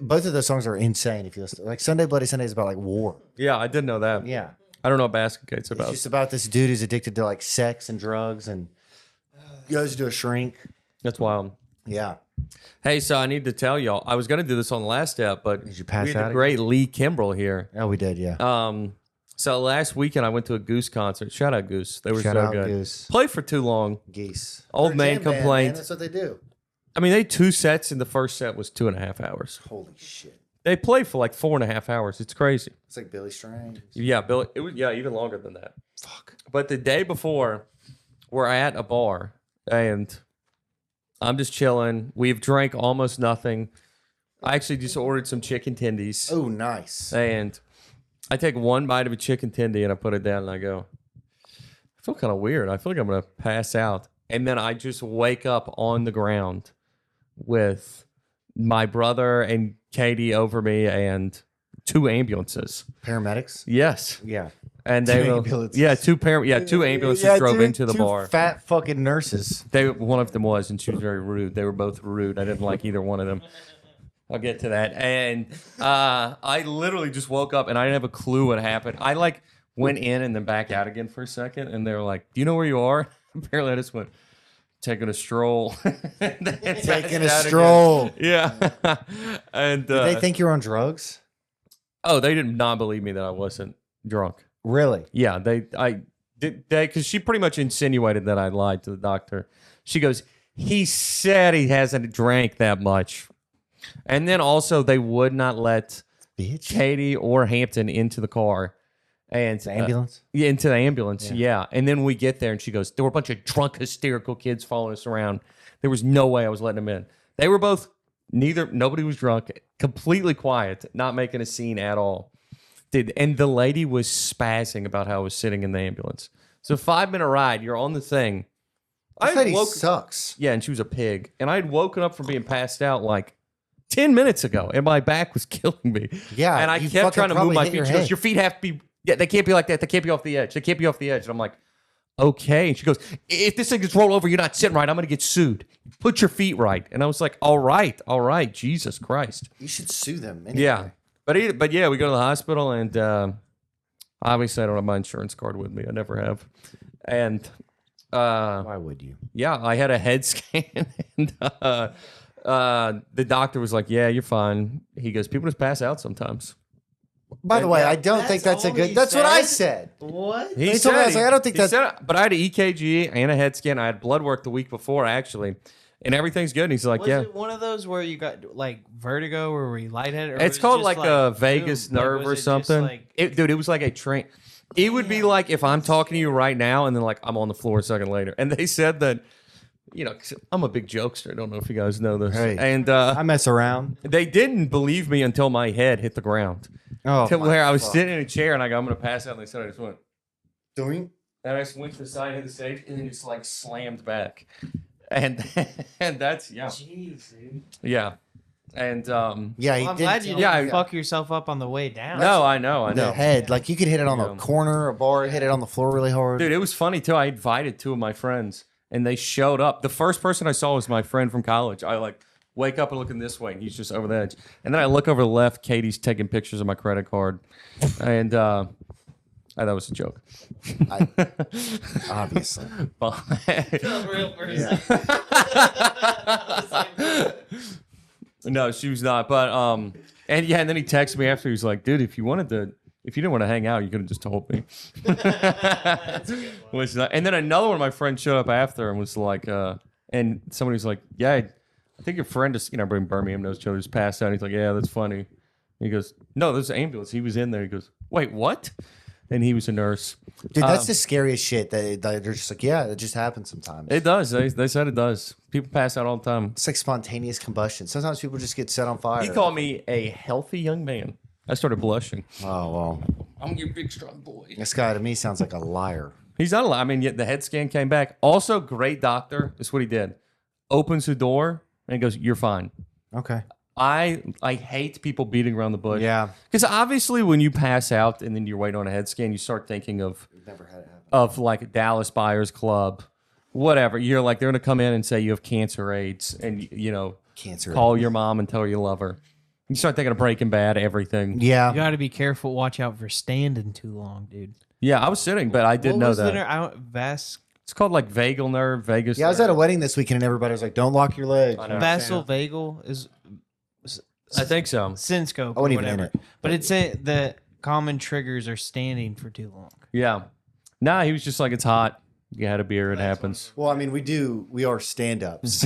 Speaker 1: Both of those songs are insane. If you listen, like Sunday Bloody Sunday is about like war.
Speaker 2: Yeah, I didn't know that.
Speaker 1: Yeah,
Speaker 2: I don't know what Basket Cake's
Speaker 1: it's
Speaker 2: about.
Speaker 1: just about this dude who's addicted to like sex and drugs and goes to a shrink.
Speaker 2: That's wild.
Speaker 1: Yeah,
Speaker 2: Hey, so I need to tell y'all, I was going to do this on the last step, but
Speaker 1: Did you pass
Speaker 2: we had
Speaker 1: out
Speaker 2: the
Speaker 1: again?
Speaker 2: great Lee Kimbrell here.
Speaker 1: oh, we did. Yeah,
Speaker 2: So last weekend I went to a Goose concert. Shout out Goose. They were
Speaker 1: Shout
Speaker 2: so
Speaker 1: out
Speaker 2: good.
Speaker 1: Goose.
Speaker 2: Played for too long.
Speaker 1: Geese.
Speaker 2: Old
Speaker 1: They're a
Speaker 2: man
Speaker 1: jam band,
Speaker 2: complained.
Speaker 1: That's what they do.
Speaker 2: I mean, they had 2 sets, and the first set was 2.5 hours.
Speaker 1: Holy shit!
Speaker 2: They played for like 4.5 hours. It's crazy.
Speaker 1: It's like Billy Strange.
Speaker 2: Yeah, Bill. It was even longer than that.
Speaker 1: Fuck.
Speaker 2: But the day before, we're at a bar, and I'm just chilling. We've drank almost nothing. I actually just ordered some chicken tendies.
Speaker 1: Oh, nice.
Speaker 2: And I take one bite of a chicken tendy and I put it down and I go, I feel kind of weird. I feel like I'm going to pass out. And then I just wake up on the ground with my brother and Katie over me and 2 ambulances.
Speaker 1: Paramedics?
Speaker 2: Yes.
Speaker 1: Yeah.
Speaker 2: And they
Speaker 1: Two
Speaker 2: will,
Speaker 1: ambulances.
Speaker 2: yeah, 2 ambulances drove into the
Speaker 1: two
Speaker 2: bar.
Speaker 1: Fat fucking nurses.
Speaker 2: One of them was, and she was very rude. They were both rude. I didn't like either one of them. I'll get to that. And I literally just woke up and I didn't have a clue what happened. I went in and then back out again for a second, and they were like, "Do you know where you are?" Apparently, I just went taking a stroll.
Speaker 1: Taking a stroll.
Speaker 2: Again. Yeah. And
Speaker 1: Did they think you're on drugs?
Speaker 2: oh, they did not believe me that I wasn't drunk.
Speaker 1: Really?
Speaker 2: Yeah, because she pretty much insinuated that I lied to the doctor. She goes, he said he hasn't drank that much. And then also they would not let
Speaker 1: Bitch.
Speaker 2: Katie or Hampton into the car. And
Speaker 1: The ambulance?
Speaker 2: yeah, into the ambulance. Yeah. And then we get there and she goes, there were a bunch of drunk, hysterical kids following us around. There was no way I was letting them in. They were both, nobody was drunk, completely quiet, not making a scene at all. And the lady was spazzing about how I was sitting in the ambulance. So 5-minute ride, you're on the thing.
Speaker 1: This lady sucks.
Speaker 2: Yeah, and she was a pig. And I had woken up from being passed out like 10 minutes ago, and my back was killing me.
Speaker 1: Yeah,
Speaker 2: and I
Speaker 1: you
Speaker 2: kept trying to move
Speaker 1: fucking
Speaker 2: my
Speaker 1: probably hit
Speaker 2: feet.
Speaker 1: your
Speaker 2: She goes,
Speaker 1: head.
Speaker 2: your feet have to be, yeah, they can't be like that. They can't be off the edge. They can't be off the edge. And I'm like, okay. And she goes, if this thing gets rolled over, you're not sitting right. I'm going to get sued. Put your feet right. And I was like, all right. Jesus Christ.
Speaker 1: You should sue them. Anyway.
Speaker 2: Yeah. But yeah, we go to the hospital, and obviously I don't have my insurance card with me. I never have. And
Speaker 1: Why would you?
Speaker 2: yeah, I had a head scan, and the doctor was like, yeah, you're fine. He goes, people just pass out sometimes.
Speaker 1: By the way, I don't think that's a good. That's what I said.
Speaker 3: What?
Speaker 2: He
Speaker 1: told me, I was like, I don't think
Speaker 2: he
Speaker 1: that's-
Speaker 2: said, but I had an EKG and a head scan. I had blood work the week before, actually, and everything's good. And he's like,
Speaker 3: Was
Speaker 2: yeah.
Speaker 3: it one of those where you got like vertigo or were you lightheaded? Or
Speaker 2: It's
Speaker 3: was it
Speaker 2: called
Speaker 3: just,
Speaker 2: like a vagus
Speaker 3: boom? Like,
Speaker 2: nerve
Speaker 3: was
Speaker 2: or
Speaker 3: it just,
Speaker 2: something.
Speaker 3: like-
Speaker 2: Dude, it was like a train. It would be like if I'm talking to you right now and then like I'm on the floor a second later. And they said that, 'cause I'm a big jokester. I don't know if you guys know this.
Speaker 1: Hey.
Speaker 2: And
Speaker 1: I mess around.
Speaker 2: they didn't believe me until my head hit the ground.
Speaker 1: Oh,
Speaker 2: To
Speaker 1: my
Speaker 2: where I was
Speaker 1: fuck.
Speaker 2: sitting in a chair and I go, I'm going to pass out. And they said I just went.
Speaker 1: Doing?
Speaker 2: And I just went to the side of the stage and then just like slammed back. And that's, yeah.
Speaker 3: Jeez, dude.
Speaker 2: Yeah. And,
Speaker 1: Yeah,
Speaker 3: Well,
Speaker 1: he
Speaker 3: I'm
Speaker 1: did.
Speaker 3: glad you didn't
Speaker 2: Yeah,
Speaker 3: fuck yourself up on the way down.
Speaker 2: no, I know.
Speaker 1: The head, like you could hit it on
Speaker 2: Yeah.
Speaker 1: the corner, a bar, hit it on the floor really hard.
Speaker 2: Dude, it was funny too. I invited 2 of my friends and they showed up. The first person I saw was my friend from college. I like wake up and looking this way and he's just over the edge. And then I look over the left, Katie's taking pictures of my credit card. And that was a joke.
Speaker 1: Obviously.
Speaker 3: Real person.
Speaker 2: No, she was not. But and then he texted me after. He was like, "Dude, if you didn't want to hang out, you could have just told me." Which, and then another one of my friends showed up after and was like, and somebody was like, "Yeah, I think your friend is, everybody in Birmingham knows each other, just passed out." And he's like, "Yeah, that's funny." And he goes, "No, there's an ambulance. He was in there." He goes, "Wait, what?" And he was a nurse.
Speaker 1: Dude, that's the scariest shit. That they're just like, yeah, it just happens sometimes.
Speaker 2: It does. They said it does. People pass out all the time.
Speaker 1: It's like spontaneous combustion. Sometimes people just get set on fire.
Speaker 2: He called me a healthy young man. I started blushing.
Speaker 1: Oh, well.
Speaker 2: I'm your big strong boy.
Speaker 1: This guy to me sounds like a liar.
Speaker 2: He's not a lie. I mean, yet the head scan came back. Also, great doctor. That's what he did. Opens the door and goes, "You're fine."
Speaker 1: Okay.
Speaker 2: I hate people beating around the bush.
Speaker 1: Yeah.
Speaker 2: Because obviously, when you pass out and then you're waiting on a head scan, you start thinking of
Speaker 1: Never had it happen.
Speaker 2: like Dallas Buyers Club, whatever. You're like, they're gonna come in and say you have cancer, AIDS, and
Speaker 1: Cancer.
Speaker 2: call your mom and tell her you love her. You start thinking of Breaking Bad, everything.
Speaker 1: Yeah.
Speaker 3: You got to be careful. Watch out for standing too long, dude.
Speaker 2: Yeah, I was sitting, but I didn't know that. It's called like vagal nerve, Vegas.
Speaker 1: Yeah, I was at a
Speaker 2: nerve.
Speaker 1: wedding this weekend and everybody was like, don't lock your legs.
Speaker 2: I know.
Speaker 3: vasovagal is
Speaker 2: I think so.
Speaker 3: Synscope.
Speaker 1: I
Speaker 3: or
Speaker 1: wasn't even in
Speaker 3: whatever.
Speaker 1: it.
Speaker 3: But it's the common triggers are standing for too long.
Speaker 2: Yeah. Nah, he was just like, it's hot. You had a beer, it happens.
Speaker 1: Well, I mean, we are stand-ups.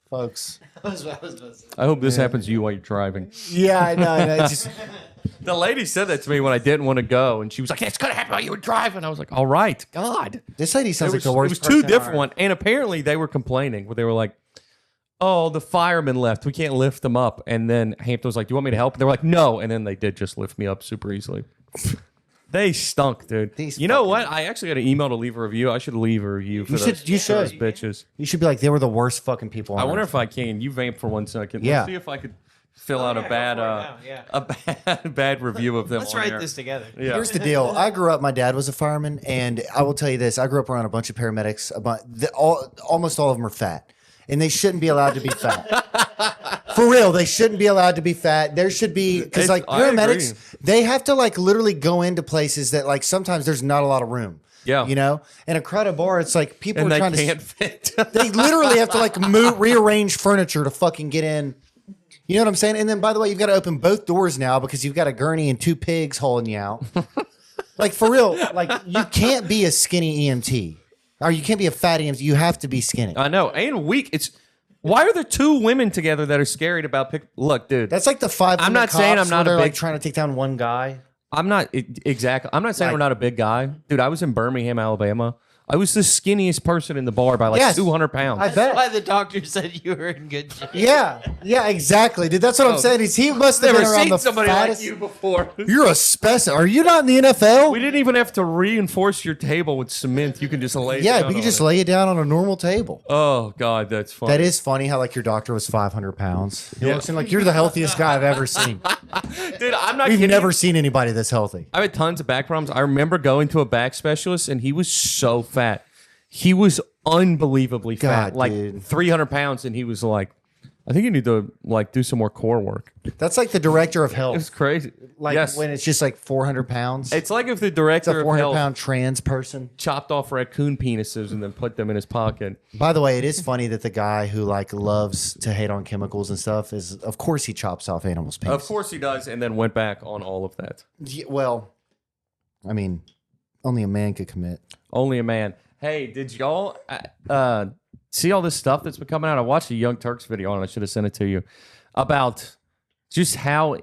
Speaker 1: Folks.
Speaker 2: I hope this happens to you while you're driving.
Speaker 1: Yeah, I know. It's just,
Speaker 2: The lady said that to me when I didn't want to go, and she was like, "It's gonna happen while you were driving." I was like, "All right, God."
Speaker 1: this lady sounds
Speaker 2: It
Speaker 1: like
Speaker 2: was,
Speaker 1: the
Speaker 2: it
Speaker 1: worst
Speaker 2: was
Speaker 1: person
Speaker 2: two different ones, and apparently they were complaining. Where they were like, oh, the firemen left. We can't lift them up. And then Hampton was like, do you want me to help? And they were like, no. And then they did just lift me up super easily. They stunk, dude. You know what? I actually got an email to leave a review. I should leave a review for those bitches.
Speaker 1: You should be like, they were the worst fucking people on
Speaker 2: I wonder
Speaker 1: earth.
Speaker 2: if I can. You vamp for 1 second.
Speaker 1: Yeah.
Speaker 2: Let's see if I could fill out a bad review of them.
Speaker 3: Let's
Speaker 2: on
Speaker 3: write
Speaker 2: air.
Speaker 3: this together.
Speaker 2: Yeah.
Speaker 1: Here's the deal. I grew up, my dad was a fireman, and I will tell you this. I grew up around a bunch of paramedics. Almost all of them are fat, and they shouldn't be allowed to be fat. For real, they shouldn't be allowed to be fat. There should be, because like
Speaker 2: I agree.
Speaker 1: paramedics, they have to like literally go into places that like sometimes there's not a lot of room.
Speaker 2: Yeah.
Speaker 1: You know? And a crowded bar, it's like people
Speaker 2: And
Speaker 1: are
Speaker 2: they
Speaker 1: trying
Speaker 2: can't
Speaker 1: to.
Speaker 2: fit.
Speaker 1: They literally have to like rearrange furniture to fucking get in. You know what I'm saying? And then, by the way, you've got to open both doors now because you've got a gurney and 2 pigs hauling you out. Like, for real, like, you can't be a skinny EMT. Or you can't be a fat EMT. You have to be skinny.
Speaker 2: I know. And weak. Why are there 2 women together that are scared about Look, dude.
Speaker 1: That's like the 5
Speaker 2: I'm not saying I'm not a
Speaker 1: they're
Speaker 2: big-
Speaker 1: like trying to take down one guy.
Speaker 2: I'm not exactly. I'm not saying
Speaker 1: Like-
Speaker 2: we're not a big guy, dude. I was in Birmingham, Alabama. I was the skinniest person in the bar by like
Speaker 1: Yes.
Speaker 2: 200 pounds.
Speaker 1: I
Speaker 3: That's
Speaker 1: bet.
Speaker 3: why the doctor said you were in good shape.
Speaker 1: Yeah, exactly, dude. That's what I'm saying. He must have
Speaker 2: Never
Speaker 1: been around
Speaker 2: seen
Speaker 1: the
Speaker 2: somebody
Speaker 1: fattest.
Speaker 2: like you before.
Speaker 1: You're a specimen. Are you not in the NFL?
Speaker 2: We didn't even have to reinforce your table with cement. You can just lay.
Speaker 1: Yeah,
Speaker 2: down
Speaker 1: we could
Speaker 2: on
Speaker 1: just
Speaker 2: it.
Speaker 1: lay it down on a normal table.
Speaker 2: Oh God, that's funny.
Speaker 1: That is funny how like your doctor was 500 pounds. He
Speaker 2: Yeah.
Speaker 1: looks in like you're the healthiest guy I've ever seen.
Speaker 2: dude. I'm not.
Speaker 1: We've
Speaker 2: kidding.
Speaker 1: never seen anybody this healthy.
Speaker 2: I had tons of back problems. I remember going to a back specialist, and he was so fat. He was unbelievably fat,
Speaker 1: God,
Speaker 2: like
Speaker 1: dude.
Speaker 2: 300 pounds, and he was like, "I think you need to like do some more core work."
Speaker 1: That's like the director of
Speaker 2: It was
Speaker 1: health.
Speaker 2: crazy.
Speaker 1: Like
Speaker 2: yes,
Speaker 1: when it's just like 400 pounds.
Speaker 2: it's like if the
Speaker 1: It's a
Speaker 2: director of
Speaker 1: 400
Speaker 2: health
Speaker 1: pound trans person.
Speaker 2: chopped off raccoon penises and then put them in his pocket.
Speaker 1: By the way, it is funny that the guy who like loves to hate on chemicals and stuff is, of course, he chops off animals' penises.
Speaker 2: Of course he does, and then went back on all of that.
Speaker 1: Yeah, well, I mean, only a man could commit.
Speaker 2: Only a man. Hey, did y'all see all this stuff that's been coming out? I watched a Young Turks video, and I should have sent it to you, about just how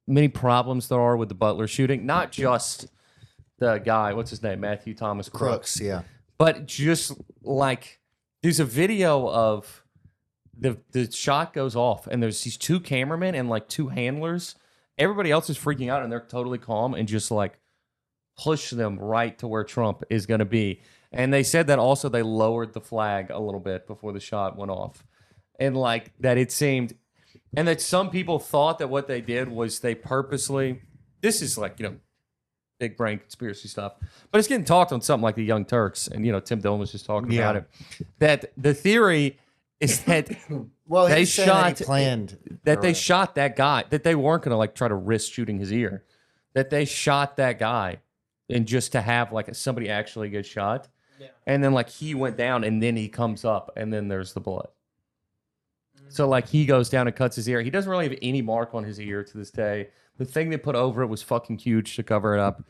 Speaker 2: many problems there are with the Butler shooting. Not just the guy, what's his name, Matthew Thomas Crooks,
Speaker 1: Yeah.
Speaker 2: but just like there's a video of the shot goes off, and there's these 2 cameramen and like 2 handlers. Everybody else is freaking out, and they're totally calm and just like push them right to where Trump is going to be. And they said that also they lowered the flag a little bit before the shot went off. And like that it seemed, and that some people thought that what they did was they purposely, this is like, big brain conspiracy stuff, but it's getting talked on something like the Young Turks. And, Tim Dillon was just talking about it. That the theory is that
Speaker 1: Well,
Speaker 2: they
Speaker 1: he said that
Speaker 2: shot
Speaker 1: he planned
Speaker 2: that they shot that guy, that they weren't going to like try to risk shooting his ear, that they shot that guy and just to have like somebody actually get shot. Yeah. And then like he went down and then he comes up and then there's the blood. So like he goes down and cuts his ear. He doesn't really have any mark on his ear to this day. The thing they put over it was fucking huge to cover it up.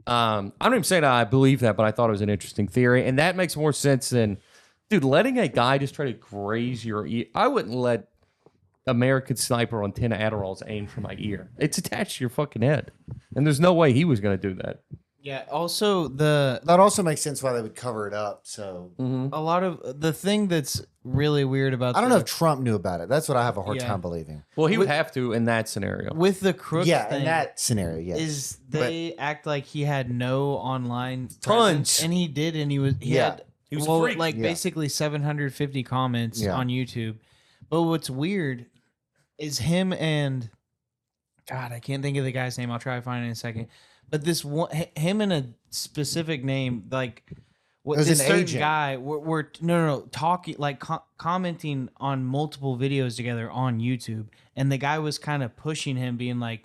Speaker 2: I'm not even saying I believe that, but I thought it was an interesting theory. And that makes more sense than, dude, letting a guy just try to graze your ear. I wouldn't let American Sniper on 10 Adderalls aim for my ear. It's attached to your fucking head. And there's no way he was going to do that.
Speaker 3: Yeah. Also,
Speaker 1: That also makes sense why they would cover it up. So
Speaker 3: a lot of the thing that's really weird about
Speaker 1: I don't know if Trump knew about it. That's what I have a hard
Speaker 3: Yeah.
Speaker 1: time believing.
Speaker 2: Well, he would have to in that scenario.
Speaker 3: with the Crooks
Speaker 1: Yeah,
Speaker 3: thing
Speaker 1: in that scenario, yes.
Speaker 3: is they act like he had no online
Speaker 2: Tons.
Speaker 3: presence, and he did, and he
Speaker 1: Yeah.
Speaker 3: had
Speaker 2: He was a freak.
Speaker 3: like
Speaker 1: Yeah.
Speaker 3: basically 750 comments
Speaker 1: Yeah.
Speaker 3: on YouTube. But what's weird is him and God, I can't think of the guy's name. I'll try to find it in a second. But this one, him and a specific name, like what
Speaker 1: It was
Speaker 3: this
Speaker 1: an
Speaker 3: certain
Speaker 1: agent.
Speaker 3: guy, were no talking, like commenting on multiple videos together on YouTube, and the guy was kind of pushing him, being like,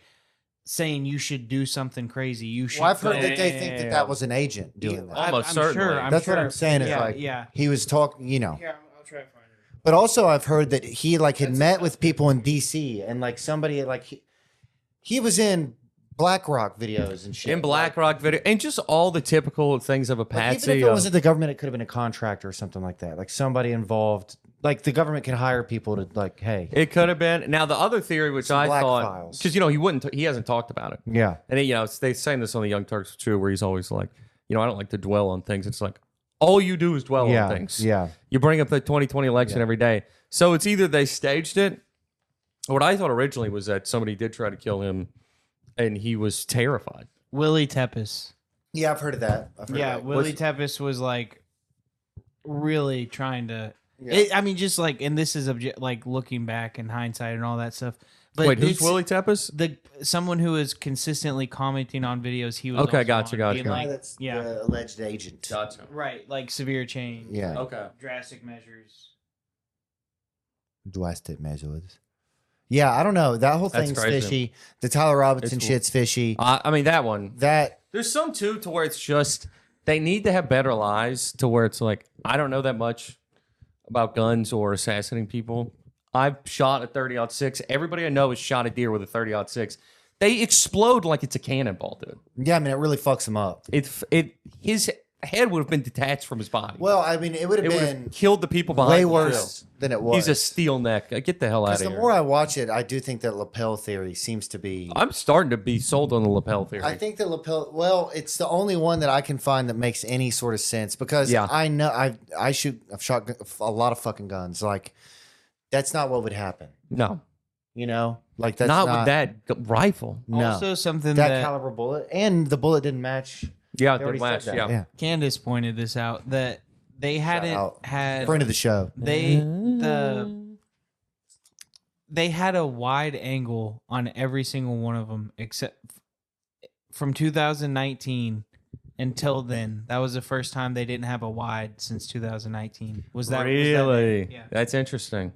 Speaker 3: saying you should do something crazy. You should.
Speaker 1: Well, I've heard
Speaker 3: go-
Speaker 1: that they think that that was an agent doing that.
Speaker 2: Almost
Speaker 3: I'm
Speaker 2: certainly.
Speaker 3: Sure, I'm
Speaker 1: That's
Speaker 3: sure.
Speaker 1: what I'm saying. Is
Speaker 3: Yeah,
Speaker 1: like
Speaker 3: yeah.
Speaker 1: he was talking,
Speaker 3: Here, I'll try to find it.
Speaker 1: But also, I've heard that he like had met with people in DC and like somebody like he was in BlackRock videos and shit.
Speaker 2: In BlackRock video, and just all the typical things of a
Speaker 1: Like,
Speaker 2: patsy.
Speaker 1: even if it wasn't the government, it could have been a contractor or something like that. Like somebody involved. Like the government can hire people to like, hey,
Speaker 2: It could have been. Now the other theory, which
Speaker 1: Some
Speaker 2: I
Speaker 1: black
Speaker 2: thought,
Speaker 1: files.
Speaker 2: because he hasn't talked about it,
Speaker 1: yeah,
Speaker 2: and they saying this on the Young Turks too, where he's always like, I don't like to dwell on things. It's like, all you do is dwell
Speaker 1: Yeah,
Speaker 2: on things.
Speaker 1: yeah.
Speaker 2: You bring up the 2020 election every day. So it's either they staged it. What I thought originally was that somebody did try to kill him, and he was terrified.
Speaker 3: Willie Tepes.
Speaker 1: Yeah, I've heard of that.
Speaker 3: Willie Tepes was like really trying to. I mean, just like, and this is like looking back in hindsight and all that stuff. But
Speaker 2: Wait, who's Willie Tepes?
Speaker 3: Someone who is consistently commenting on videos. He was
Speaker 2: Okay,
Speaker 3: also
Speaker 2: gotcha,
Speaker 3: on,
Speaker 2: gotcha.
Speaker 3: being like,
Speaker 1: That's the alleged agent.
Speaker 2: Gotcha.
Speaker 3: right, like severe change.
Speaker 1: Yeah.
Speaker 2: Okay.
Speaker 3: Drastic measures.
Speaker 1: Drastic measures. Yeah, I don't know. That whole
Speaker 2: That's
Speaker 1: thing's
Speaker 2: crazy.
Speaker 1: fishy. The Tyler Robinson
Speaker 2: It's-
Speaker 1: shit's fishy.
Speaker 2: I mean, that one.
Speaker 1: That
Speaker 2: There's some too to where it's just they need to have better lies to where it's like I don't know that much about guns or assassinating people. I've shot a 30-06. Everybody I know has shot a deer with a 30-06. They explode like it's a cannonball, dude.
Speaker 1: yeah, I mean, it really fucks him up.
Speaker 2: His head would have been detached from his body.
Speaker 1: Well, I mean, it would have
Speaker 2: it would
Speaker 1: been
Speaker 2: have killed the people behind
Speaker 1: way
Speaker 2: him,
Speaker 1: worse than it was.
Speaker 2: He's a steel neck. Get the hell out
Speaker 1: Because
Speaker 2: of
Speaker 1: the
Speaker 2: here.
Speaker 1: more I watch it, I do think that lapel theory seems to be.
Speaker 2: I'm starting to be sold on the lapel theory.
Speaker 1: I think that lapel. Well, it's the only one that I can find that makes any sort of sense because
Speaker 2: Yeah.
Speaker 1: I know I've shot a lot of fucking guns. Like that's not what would happen.
Speaker 2: no,
Speaker 1: You know, like that's
Speaker 2: not with that rifle.
Speaker 1: No,
Speaker 3: Also, something
Speaker 1: that
Speaker 3: that
Speaker 1: caliber bullet and the bullet didn't match.
Speaker 2: Yeah,
Speaker 1: They
Speaker 2: the
Speaker 1: already
Speaker 2: last.
Speaker 1: said that.
Speaker 2: Yeah.
Speaker 3: Candace pointed this out that they hadn't
Speaker 1: out.
Speaker 3: had
Speaker 1: Friend of the show.
Speaker 3: they had a wide angle on every single one of them except from 2019 until then. That was the first time they didn't have a wide since 2019. Was that
Speaker 2: Really?
Speaker 3: Yeah.
Speaker 2: That's interesting.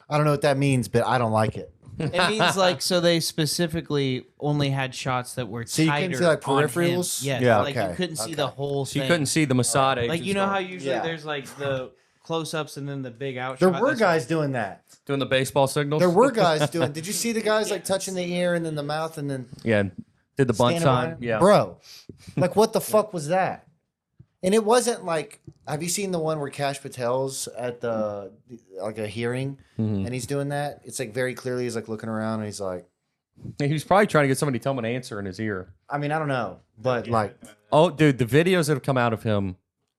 Speaker 1: I don't know what that means, but I don't like it.
Speaker 3: It means like so they specifically only had shots that were
Speaker 1: So you couldn't
Speaker 3: tighter
Speaker 1: see, like,
Speaker 3: on him.
Speaker 1: peripherals?
Speaker 3: Yes,
Speaker 2: Yeah.
Speaker 3: like you
Speaker 1: Okay,
Speaker 3: couldn't see
Speaker 1: okay.
Speaker 3: the whole
Speaker 2: So you
Speaker 3: thing.
Speaker 2: couldn't see the Mossad agents.
Speaker 3: like you know how usually
Speaker 1: Yeah.
Speaker 3: there's like the close-ups and then the big outshot.
Speaker 1: There were
Speaker 3: That's
Speaker 1: guys doing that.
Speaker 2: doing the baseball signals.
Speaker 1: There were guys doing. Did you see the guys like touching the ear and then the mouth and then
Speaker 2: Yeah, did the bunt
Speaker 1: standing
Speaker 2: sign.
Speaker 1: behind-
Speaker 2: Yeah,
Speaker 1: bro? Like what the fuck was that? And it wasn't like. Have you seen the one where Kash Patel's at the like a hearing
Speaker 2: Mm-hmm.
Speaker 1: and he's doing that? It's like very clearly he's like looking around and he's like,
Speaker 2: he was probably trying to get somebody to tell him an answer in his ear.
Speaker 1: I mean, I don't know, but like,
Speaker 2: Oh, dude, the videos that have come out of him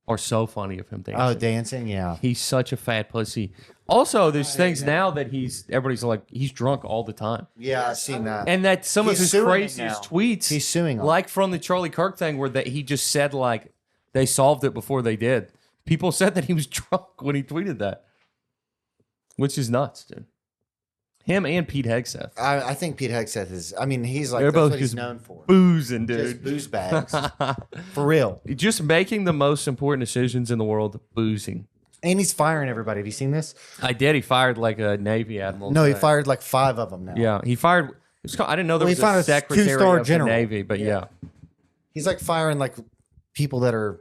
Speaker 2: are so funny of him dancing.
Speaker 1: oh, dancing, yeah.
Speaker 2: He's such a fat pussy. Also, there's things now that everybody's like, he's drunk all the time.
Speaker 1: Yeah, I've seen that.
Speaker 2: And that some of
Speaker 1: He's
Speaker 2: his
Speaker 1: suing him
Speaker 2: craziest
Speaker 1: now.
Speaker 2: tweets,
Speaker 1: He's suing him.
Speaker 2: like from the Charlie Kirk thing, where that he just said like they solved it before they did. People said that he was drunk when he tweeted that, which is nuts, dude. Him and Pete Hegseth,
Speaker 1: I think Pete Hegseth is. I mean, he's like
Speaker 2: They're
Speaker 1: that's
Speaker 2: both
Speaker 1: what he's
Speaker 2: just
Speaker 1: known for.
Speaker 2: boozing,
Speaker 1: Just
Speaker 2: dude.
Speaker 1: booze bags, for real.
Speaker 2: Just making the most important decisions in the world, boozing.
Speaker 1: And he's firing everybody. Have you seen this?
Speaker 2: I did. He fired like a Navy admiral.
Speaker 1: No, he
Speaker 2: today.
Speaker 1: fired like 5 of them now.
Speaker 2: Yeah, he fired. I didn't know there
Speaker 1: Well, he
Speaker 2: was
Speaker 1: fired
Speaker 2: a
Speaker 1: a
Speaker 2: secretary
Speaker 1: two-star
Speaker 2: of
Speaker 1: general.
Speaker 2: the Navy, but yeah.
Speaker 1: He's like firing like people that are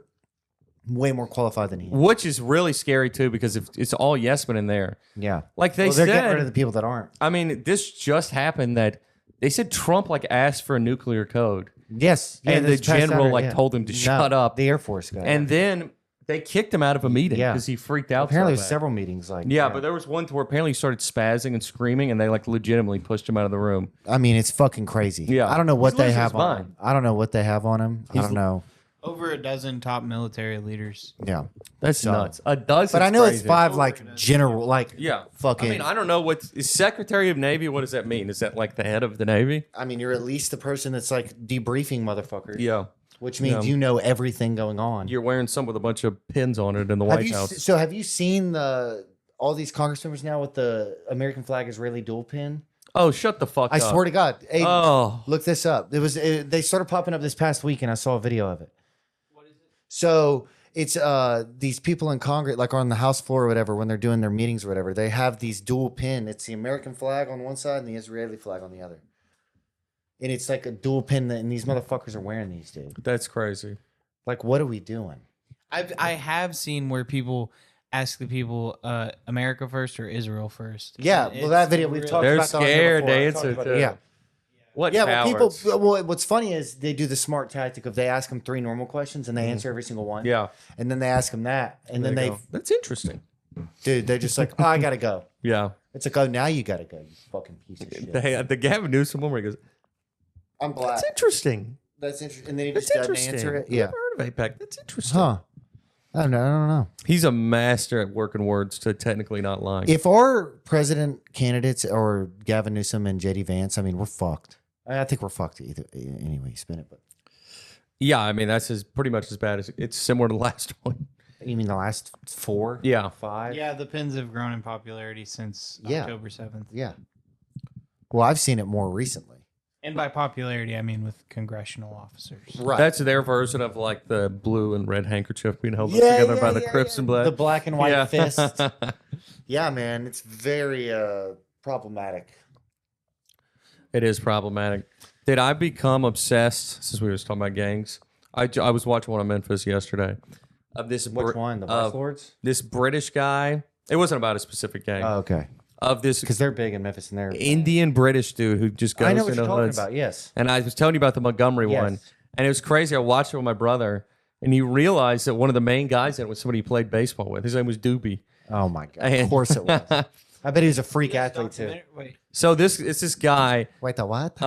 Speaker 1: way more qualified than he is.
Speaker 2: Which is really scary too, because if it's all yes men in there.
Speaker 1: Yeah.
Speaker 2: Like they
Speaker 1: Well, they're getting rid of
Speaker 2: said,
Speaker 1: the people that aren't.
Speaker 2: I mean, this just happened that they said Trump like asked for a nuclear code,
Speaker 1: Yes.
Speaker 2: and the
Speaker 1: this past
Speaker 2: general
Speaker 1: Saturday,
Speaker 2: like
Speaker 1: yeah.
Speaker 2: told him to
Speaker 1: No,
Speaker 2: shut up,
Speaker 1: The Air Force guy.
Speaker 2: and then they kicked him out of a meeting
Speaker 1: Yeah.
Speaker 2: because he freaked out.
Speaker 1: apparently
Speaker 2: so
Speaker 1: there's
Speaker 2: bad.
Speaker 1: several meetings like
Speaker 2: Yeah, but there was one to where apparently he started spazzing and screaming, and they like legitimately pushed him out of the room.
Speaker 1: I mean, it's fucking crazy.
Speaker 2: Yeah.
Speaker 1: I don't know what
Speaker 2: He's
Speaker 1: they
Speaker 2: losing
Speaker 1: have
Speaker 2: his
Speaker 1: on
Speaker 2: mind.
Speaker 1: him. I don't know what they have on him. I don't know.
Speaker 3: over a dozen top military leaders.
Speaker 1: Yeah.
Speaker 2: That's
Speaker 1: So-
Speaker 2: nuts. A dozen.
Speaker 1: But I know it's
Speaker 2: crazy.
Speaker 1: 5 like general like
Speaker 2: Yeah,
Speaker 1: fucking
Speaker 2: I mean, I don't know what is Secretary of Navy. What does that mean? Is that like the head of the Navy?
Speaker 1: I mean, you're at least the person that's like debriefing motherfuckers.
Speaker 2: Yeah,
Speaker 1: Which means
Speaker 2: Yeah.
Speaker 1: you know everything going on.
Speaker 2: you're wearing some with a bunch of pins on it in the
Speaker 1: Have
Speaker 2: White
Speaker 1: you
Speaker 2: House.
Speaker 1: so have you seen all these Congress members now with the American flag Israeli dual pin?
Speaker 2: Oh, shut the fuck
Speaker 1: I
Speaker 2: up!
Speaker 1: swear to God. Hey,
Speaker 2: Oh,
Speaker 1: look this up. They started popping up this past week and I saw a video of it. What is it? So it's these people in Congress, like on the House floor or whatever, when they're doing their meetings or whatever, they have these dual pin. It's the American flag on one side and the Israeli flag on the other. And it's like a dual pin and these motherfuckers are wearing these, dude.
Speaker 2: that's crazy.
Speaker 1: Like, what are we doing?
Speaker 3: I have seen where people ask the people, America first or Israel first.
Speaker 1: Yeah, well, that
Speaker 3: It's
Speaker 1: video we've
Speaker 3: real-
Speaker 1: talked
Speaker 2: They're
Speaker 1: about that on here
Speaker 2: scared
Speaker 1: before.
Speaker 2: to
Speaker 1: I've talked
Speaker 2: answer
Speaker 1: about
Speaker 2: too.
Speaker 1: it. Yeah.
Speaker 2: What?
Speaker 1: Yeah, well, people.
Speaker 2: cowards.
Speaker 1: Well, what's funny is they do the smart tactic of they ask them 3 normal questions and they answer every single one.
Speaker 2: Yeah,
Speaker 1: And then they ask them that, and then
Speaker 2: There
Speaker 1: they,
Speaker 2: you go. That's interesting.
Speaker 1: dude, they're just like, oh, I gotta go.
Speaker 2: Yeah,
Speaker 1: It's like, oh, now you gotta go, you fucking piece of shit.
Speaker 2: the Gavin Newsom one where he goes,
Speaker 1: I'm black.
Speaker 2: "That's interesting.
Speaker 1: That's interesting. And then he
Speaker 2: That's
Speaker 1: just doesn't
Speaker 2: interesting.
Speaker 1: answer it.
Speaker 2: I've
Speaker 1: Yeah.
Speaker 2: never heard of APEC. That's interesting.
Speaker 1: Huh. I don't know.
Speaker 2: He's a master at working words to technically not lying.
Speaker 1: If our president candidates are Gavin Newsom and JD Vance, I mean, we're fucked. I think we're fucked either. Anyway, you spin it. But
Speaker 2: yeah, I mean, that's pretty much as bad as it's similar to the last one.
Speaker 1: you mean the last 4?
Speaker 2: Yeah.
Speaker 1: 5?
Speaker 3: Yeah, the Pens have grown in popularity since October 7th.
Speaker 1: Yeah. Well, I've seen it more recently.
Speaker 3: And by popularity, I mean with congressional officers.
Speaker 1: Right.
Speaker 2: That's their version of like the blue and red handkerchief being held up together by the Crips and Blood.
Speaker 1: The black and white
Speaker 2: Yeah.
Speaker 1: fist. Yeah, man. It's very problematic.
Speaker 2: It is problematic. Did I become obsessed, since we were talking about gangs? I was watching one in Memphis yesterday. Of this
Speaker 1: Which one? The Vice Lords?
Speaker 2: This British guy. It wasn't about a specific gang.
Speaker 1: Oh, okay.
Speaker 2: Of this
Speaker 1: Because they're big in Memphis and they're
Speaker 2: Indian British dude who just goes
Speaker 1: I know what
Speaker 2: into
Speaker 1: you're talking
Speaker 2: hoods.
Speaker 1: about. Yes.
Speaker 2: And I was telling you about the Montgomery
Speaker 1: Yes.
Speaker 2: one. And it was crazy. I watched it with my brother, and he realized that one of the main guys in it was somebody he played baseball with. His name was Doobie.
Speaker 1: Oh my god.
Speaker 2: And-
Speaker 1: Of course it was. I bet he was a freak athlete too.
Speaker 3: Wait,
Speaker 2: So it's this guy.
Speaker 1: Wait, the what?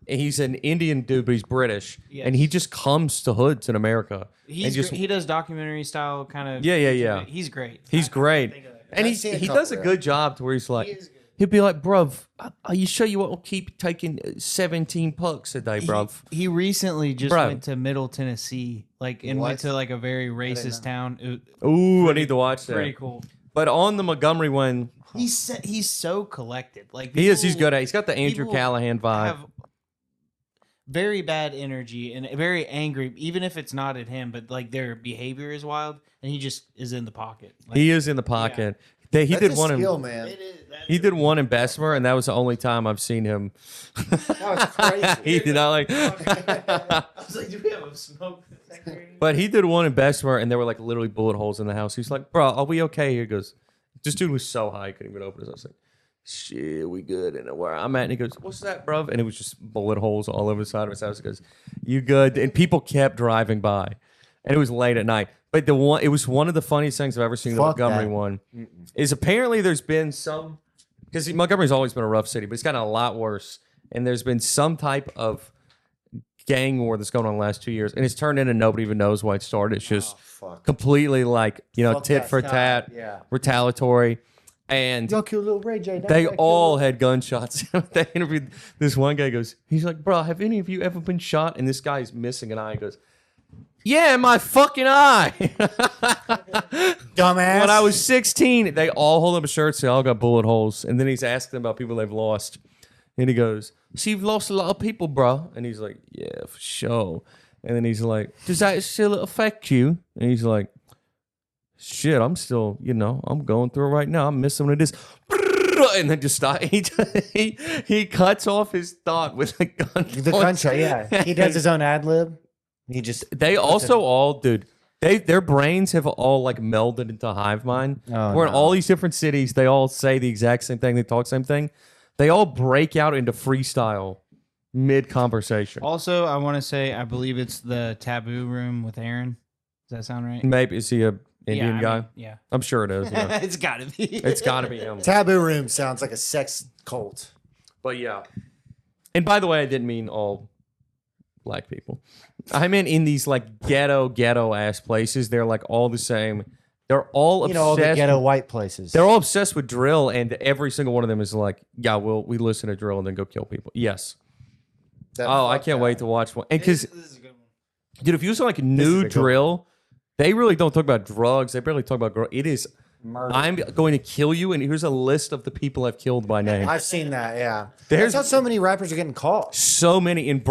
Speaker 2: He's an Indian dude, but he's British,
Speaker 3: Yes.
Speaker 2: and he just comes to hoods in America. And just,
Speaker 3: he does documentary style kind of.
Speaker 2: Yeah.
Speaker 3: He's great.
Speaker 2: he's great, and
Speaker 1: I've seen a
Speaker 2: he
Speaker 1: couple,
Speaker 2: does a
Speaker 1: yeah.
Speaker 2: good job to where he's like, he'll be like, bruv, are you sure you won't keep taking 17 pucks a day, bruv?
Speaker 3: He recently just
Speaker 2: Bro.
Speaker 3: went to Middle Tennessee, and went to like a very racist town.
Speaker 2: Ooh, I need to watch that.
Speaker 3: Pretty cool.
Speaker 2: But on the Montgomery one,
Speaker 3: He's so collected. Like
Speaker 2: he is. He's
Speaker 3: people
Speaker 2: good at. He's got the Andrew
Speaker 3: people
Speaker 2: Callahan vibe.
Speaker 3: have very bad energy and very angry, even if it's not at him, but like their behavior is wild, and he just is in the pocket. Like,
Speaker 2: He is in the pocket. He
Speaker 1: That's
Speaker 2: did
Speaker 1: a
Speaker 2: one
Speaker 1: skill,
Speaker 2: in.
Speaker 1: man.
Speaker 2: He did one in Bessemer, and that was the only time I've seen him.
Speaker 1: That was crazy.
Speaker 2: He did not like.
Speaker 3: I was like, do we have a smoke detector?
Speaker 2: But he did one in Bessemer, and there were like literally bullet holes in the house. He's like, "Bro, are we okay?" He goes, "This dude was so high, he couldn't even open his." I was like, "Shit, we good?" And where I'm at, and he goes, "What's that, bro?" And it was just bullet holes all over the side of his house. He goes, "You good?" And people kept driving by, and it was late at night. But it was one of the funniest things I've ever seen. The
Speaker 1: Fuck
Speaker 2: Montgomery
Speaker 1: that.
Speaker 2: one is apparently there's been some, because Montgomery's always been a rough city, but it's gotten a lot worse. And there's been some type of gang war that's going on the last 2 years, and it's turned into nobody even knows why it started. It's just
Speaker 1: Fuck.
Speaker 2: completely like,
Speaker 1: Fuck
Speaker 2: tit
Speaker 1: that
Speaker 2: for
Speaker 1: guy.
Speaker 2: tat,
Speaker 1: Yeah.
Speaker 2: retaliatory. And
Speaker 1: Y'all kill little Ray J.
Speaker 2: they all had gunshots. They interviewed this one guy. Goes, he's like, "Bro, have any of you ever been shot?" And this guy's missing an eye. He goes, "Yeah, my fucking eye."
Speaker 1: Dumbass.
Speaker 2: When I was 16, they all hold up shirts. They all got bullet holes. And then he's asking them about people they've lost. And he goes, "So you've lost a lot of people, bro?" And he's like, "Yeah, for sure." And then he's like, "Does that still affect you?" And he's like, "Shit, I'm still, I'm going through it right now. I'm missing one of this." And then just stop. He cuts off his thought with a gun.
Speaker 1: the gunshot. Yeah, he does his own ad lib. He just
Speaker 2: They also all, dude. Their brains have all like melded into hive mind.
Speaker 1: Oh,
Speaker 2: where in
Speaker 1: no.
Speaker 2: all these different cities, they all say the exact same thing. They talk the same thing. They all break out into freestyle mid conversation.
Speaker 3: Also, I want to say I believe it's the Taboo Room with Aaron. Does that sound right?
Speaker 2: Maybe is he a Indian
Speaker 3: I
Speaker 2: guy?
Speaker 3: mean, yeah.
Speaker 2: I'm sure it is. Yeah.
Speaker 3: It's got to be.
Speaker 2: It's got to be him.
Speaker 1: Taboo Room sounds like a sex cult.
Speaker 2: But yeah. And by the way, I didn't mean all black people. I meant in these like ghetto ass places. They're like all the same. They're all obsessed.
Speaker 1: All the ghetto white places.
Speaker 2: They're all obsessed with drill, and every single one of them is like, "Yeah, we listen to drill and then go kill people." Yes. I can't wait to watch one. And because,
Speaker 3: This is a good one.
Speaker 2: dude, if you listen to like
Speaker 1: is
Speaker 2: new
Speaker 1: a good
Speaker 2: drill, they really don't talk about drugs. They barely talk about girl. It is,
Speaker 1: murder.
Speaker 2: I'm going to kill you, and here's a list of the people I've killed by name.
Speaker 1: I've seen that. Yeah,
Speaker 2: There's-
Speaker 1: that's how so many rappers are getting caught.
Speaker 2: So many in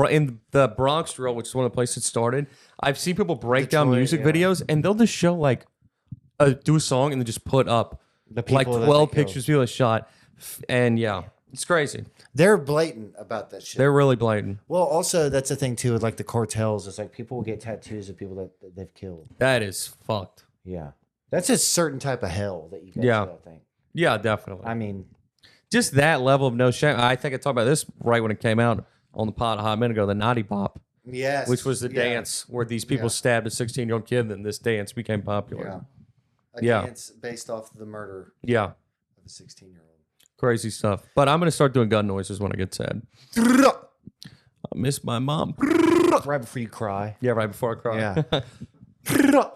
Speaker 2: the Bronx drill, which is one of the places it started. I've seen people break down
Speaker 1: Detroit,
Speaker 2: music
Speaker 1: yeah.
Speaker 2: videos, and they'll just show like, do a song and then just put up
Speaker 1: The
Speaker 2: like
Speaker 1: people that
Speaker 2: 12
Speaker 1: they killed.
Speaker 2: pictures people have shot, and yeah, it's crazy.
Speaker 1: They're blatant about that shit.
Speaker 2: They're really blatant.
Speaker 1: Well, also that's the thing too with like the cartels. It's like people will get tattoos of people that they've killed.
Speaker 2: That is fucked.
Speaker 1: Yeah, that's a certain type of hell that you get
Speaker 2: Yeah.
Speaker 1: to, I think.
Speaker 2: Yeah, definitely.
Speaker 1: I mean,
Speaker 2: Just that level of no shame. I think I talked about this right when it came out on the pod a hot minute ago, the Naughty Bop,
Speaker 1: yes,
Speaker 2: which was the
Speaker 1: yeah,
Speaker 2: dance where these people
Speaker 1: Yeah.
Speaker 2: stabbed a 16-year-old kid, and then this dance became popular.
Speaker 1: Yeah, a
Speaker 2: Yeah.
Speaker 1: dance based off the murder
Speaker 2: Yeah,
Speaker 1: of a 16-year-old.
Speaker 2: crazy stuff. But I'm going to start doing gun noises when I get sad. I miss my mom.
Speaker 1: Right before you cry.
Speaker 2: Yeah, right before I cry.
Speaker 1: Yeah.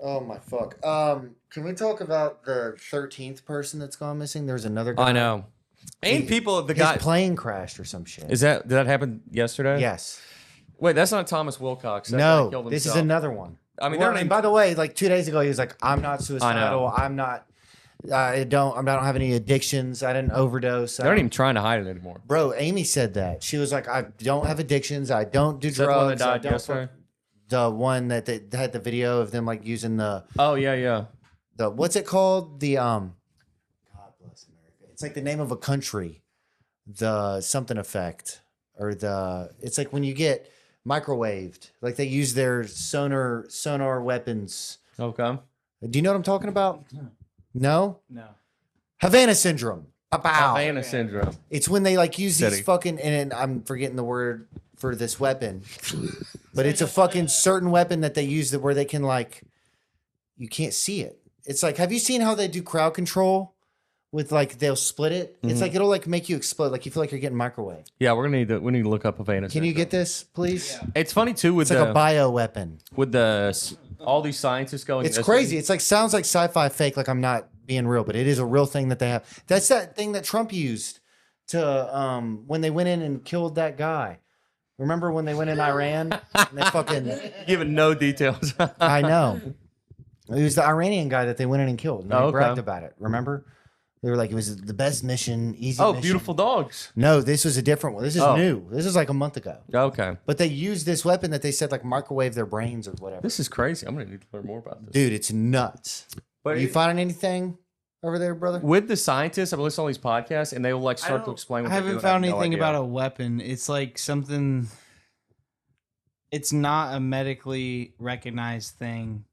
Speaker 1: Oh my fuck. Can we talk about the 13th person that's gone missing? There's another guy.
Speaker 2: I know. And the
Speaker 1: His
Speaker 2: guy
Speaker 1: plane crashed or some shit.
Speaker 2: did that happen yesterday?
Speaker 1: Yes.
Speaker 2: Wait, that's not Thomas Wilcox. That guy
Speaker 1: No,
Speaker 2: killed
Speaker 1: this is
Speaker 2: himself.
Speaker 1: another one.
Speaker 2: I mean,
Speaker 1: Well,
Speaker 2: they're
Speaker 1: and
Speaker 2: named-
Speaker 1: by the way, like 2 days ago, he was like, "I'm not suicidal. I'm not. I don't have any addictions. I didn't overdose.
Speaker 2: They're not even trying to hide it anymore.
Speaker 1: Bro, Amy said that. She was like, I don't have addictions. I don't do
Speaker 2: Is that the one that
Speaker 1: drugs. I
Speaker 2: died
Speaker 1: don't
Speaker 2: yesterday?
Speaker 1: The one that they had the video of them like using the
Speaker 2: Oh yeah.
Speaker 1: what's it called? The God bless America. It's like the name of a country. The something effect or it's like when you get microwaved, like they use their sonar weapons.
Speaker 2: Okay.
Speaker 1: Do you know what I'm talking about? No?
Speaker 3: No.
Speaker 1: Havana syndrome. Pow.
Speaker 2: Havana syndrome.
Speaker 1: It's when they like use
Speaker 2: City.
Speaker 1: these fucking, and I'm forgetting the word for this weapon, but it's a fucking certain weapon that they use that where they can like, you can't see it. It's like, have you seen how they do crowd control with like, they'll split it? It's like, it'll like make you explode. Like you feel like you're getting microwave.
Speaker 2: Yeah, we need to look up Havana.
Speaker 1: Can you get this, please?
Speaker 2: It's funny too with
Speaker 1: It's like a bio weapon.
Speaker 2: all these scientists going.
Speaker 1: It's
Speaker 2: this
Speaker 1: crazy.
Speaker 2: way.
Speaker 1: It's like, sounds like sci-fi fake. Like I'm not being real, but it is a real thing that they have. That's that thing that Trump used to, when they went in and killed that guy. Remember when they went in Iran? And they fucking,
Speaker 2: Giving no details.
Speaker 1: I know. It was the Iranian guy that they went in and killed. And they
Speaker 2: Oh, okay.
Speaker 1: bragged about it. Remember? They were like, it was the best mission, easy
Speaker 2: Oh,
Speaker 1: mission.
Speaker 2: beautiful dogs.
Speaker 1: No, this was a different one. This is
Speaker 2: Oh.
Speaker 1: new. This is like a month ago.
Speaker 2: Okay.
Speaker 1: But they used this weapon that they said like microwave their brains or whatever.
Speaker 2: This is crazy. I'm gonna need to learn more about this.
Speaker 1: Dude, it's nuts.
Speaker 2: But
Speaker 1: Are you
Speaker 2: it-
Speaker 1: finding anything over there, brother?
Speaker 2: with the scientists, I've been listening to all these podcasts, and they will like start to explain. What
Speaker 3: I
Speaker 2: they do,
Speaker 3: haven't
Speaker 2: and
Speaker 3: found
Speaker 2: have no
Speaker 3: anything
Speaker 2: idea.
Speaker 3: about a weapon. It's like something. It's not a medically recognized thing.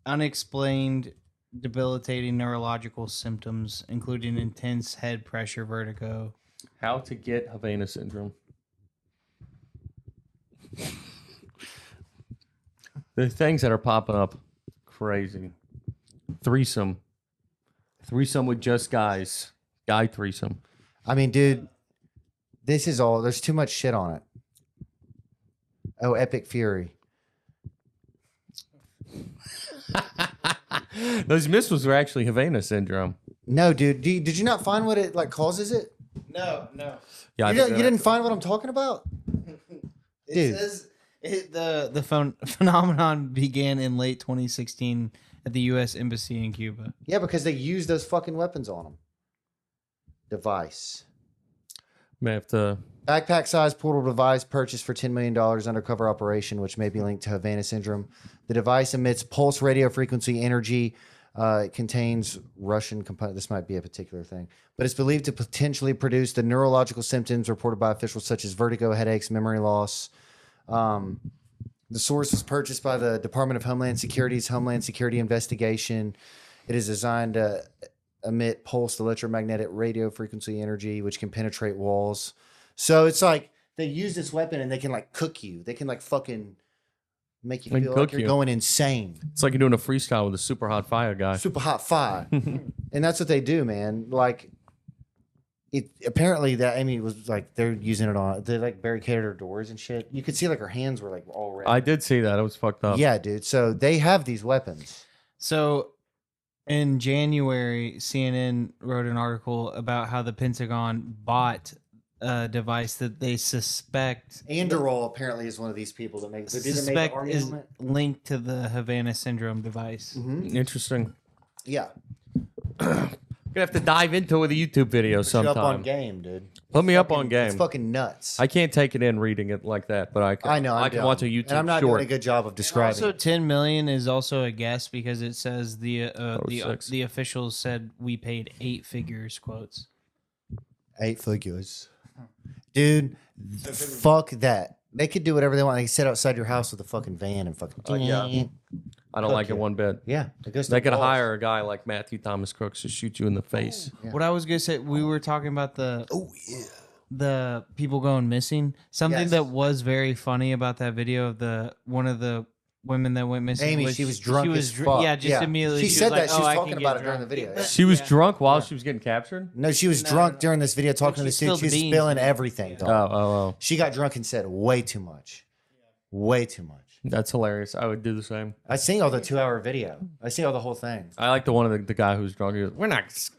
Speaker 3: Unexplained, debilitating neurological symptoms, including intense head pressure, vertigo.
Speaker 2: How to get Havana syndrome. The things that are popping up, crazy. Threesome with just guys. Guy threesome.
Speaker 1: I mean, dude, this is all, there's too much shit on it. Oh, Epic Fury.
Speaker 2: Those missiles were actually Havana syndrome.
Speaker 1: No, dude, did you not find what it like causes it?
Speaker 3: No.
Speaker 2: Yeah, I
Speaker 1: You,
Speaker 2: think
Speaker 1: you
Speaker 2: that-
Speaker 1: didn't find what I'm talking about?
Speaker 3: It
Speaker 1: Dude.
Speaker 3: says the phenomenon began in late 2016 at the U.S. Embassy in Cuba.
Speaker 1: Yeah, because they use those fucking weapons on them. Device.
Speaker 2: May have to.
Speaker 1: Backpack size portable device purchased for $10 million undercover operation, which may be linked to Havana syndrome. The device emits pulse radio frequency energy. It contains Russian component. This might be a particular thing, but it's believed to potentially produce the neurological symptoms reported by officials such as vertigo, headaches, memory loss. The source was purchased by the Department of Homeland Security's Homeland Security Investigation. It is designed to emit pulsed electromagnetic radio frequency energy, which can penetrate walls. So it's like they use this weapon and they can like cook you. They can like fucking make you
Speaker 2: They can
Speaker 1: feel like
Speaker 2: cook
Speaker 1: you're
Speaker 2: you.
Speaker 1: going insane.
Speaker 2: It's like you're doing a freestyle with a super hot fire guy.
Speaker 1: Super hot fire. And that's what they do, man. Like it apparently that Amy was like they're using it on they like barricaded her doors and shit. You could see like her hands were like all red.
Speaker 2: I did see that. It was fucked up.
Speaker 1: Yeah, dude. So they have these weapons.
Speaker 3: So in January, CNN wrote an article about how the Pentagon bought a device that they suspect
Speaker 1: Andorol apparently is one of these people that makes. Did they make the
Speaker 3: suspect
Speaker 1: army
Speaker 3: is
Speaker 1: helmet?
Speaker 3: linked to the Havana syndrome device.
Speaker 1: Mhm.
Speaker 2: Interesting.
Speaker 1: Yeah,
Speaker 2: Gonna have to dive into a YouTube video
Speaker 1: put you up on
Speaker 2: sometime.
Speaker 1: game, dude.
Speaker 2: Put me up
Speaker 1: Fucking-
Speaker 2: on game.
Speaker 1: It's fucking nuts.
Speaker 2: I can't take it in reading it like that, but I can.
Speaker 1: I know.
Speaker 2: I can watch a YouTube
Speaker 1: and I'm not
Speaker 2: short.
Speaker 1: doing a good job of describing.
Speaker 3: Also,
Speaker 1: it.
Speaker 3: 10 million is also a guess because it says the
Speaker 2: 6.
Speaker 3: the officials said we paid 8 figures quotes.
Speaker 1: 8 figures, dude. Fuck that. They could do whatever they want. They can sit outside your house with a fucking van and fucking.
Speaker 2: yeah. I don't
Speaker 1: Fuck
Speaker 2: like it
Speaker 1: yeah.
Speaker 2: one bit.
Speaker 1: Yeah, it goes to
Speaker 2: They
Speaker 1: the
Speaker 2: could
Speaker 1: balls.
Speaker 2: hire a guy like Matthew Thomas Crooks to shoot you in the face.
Speaker 1: Yeah.
Speaker 3: What I was gonna say, we were talking about the
Speaker 1: Oh yeah.
Speaker 3: the people going missing. Something
Speaker 1: Yes.
Speaker 3: that was very funny about that video of the one of the women that went missing.
Speaker 1: Amy, she was drunk as fuck.
Speaker 3: Yeah, just immediately.
Speaker 1: She
Speaker 3: was
Speaker 1: said
Speaker 3: like,
Speaker 1: that. She
Speaker 3: "Oh,
Speaker 1: was
Speaker 3: I
Speaker 1: talking
Speaker 3: can
Speaker 1: about
Speaker 3: get
Speaker 1: it during the
Speaker 3: drunk."
Speaker 1: video. Yeah.
Speaker 2: She was
Speaker 3: Yeah.
Speaker 2: drunk while she was getting captured.
Speaker 1: No, she was
Speaker 3: No,
Speaker 1: drunk
Speaker 3: no.
Speaker 1: during this video talking to the
Speaker 3: she
Speaker 1: suit.
Speaker 3: spilled
Speaker 1: She was
Speaker 3: the beans.
Speaker 1: spilling everything.
Speaker 2: Oh,
Speaker 1: Dog.
Speaker 2: oh, oh.
Speaker 1: She got drunk and said way too much. Way too much.
Speaker 2: That's hilarious. I would do the same.
Speaker 1: I seen all the 2-hour video. I see all the whole thing.
Speaker 2: I like the one of the guy who's drunk. He goes, we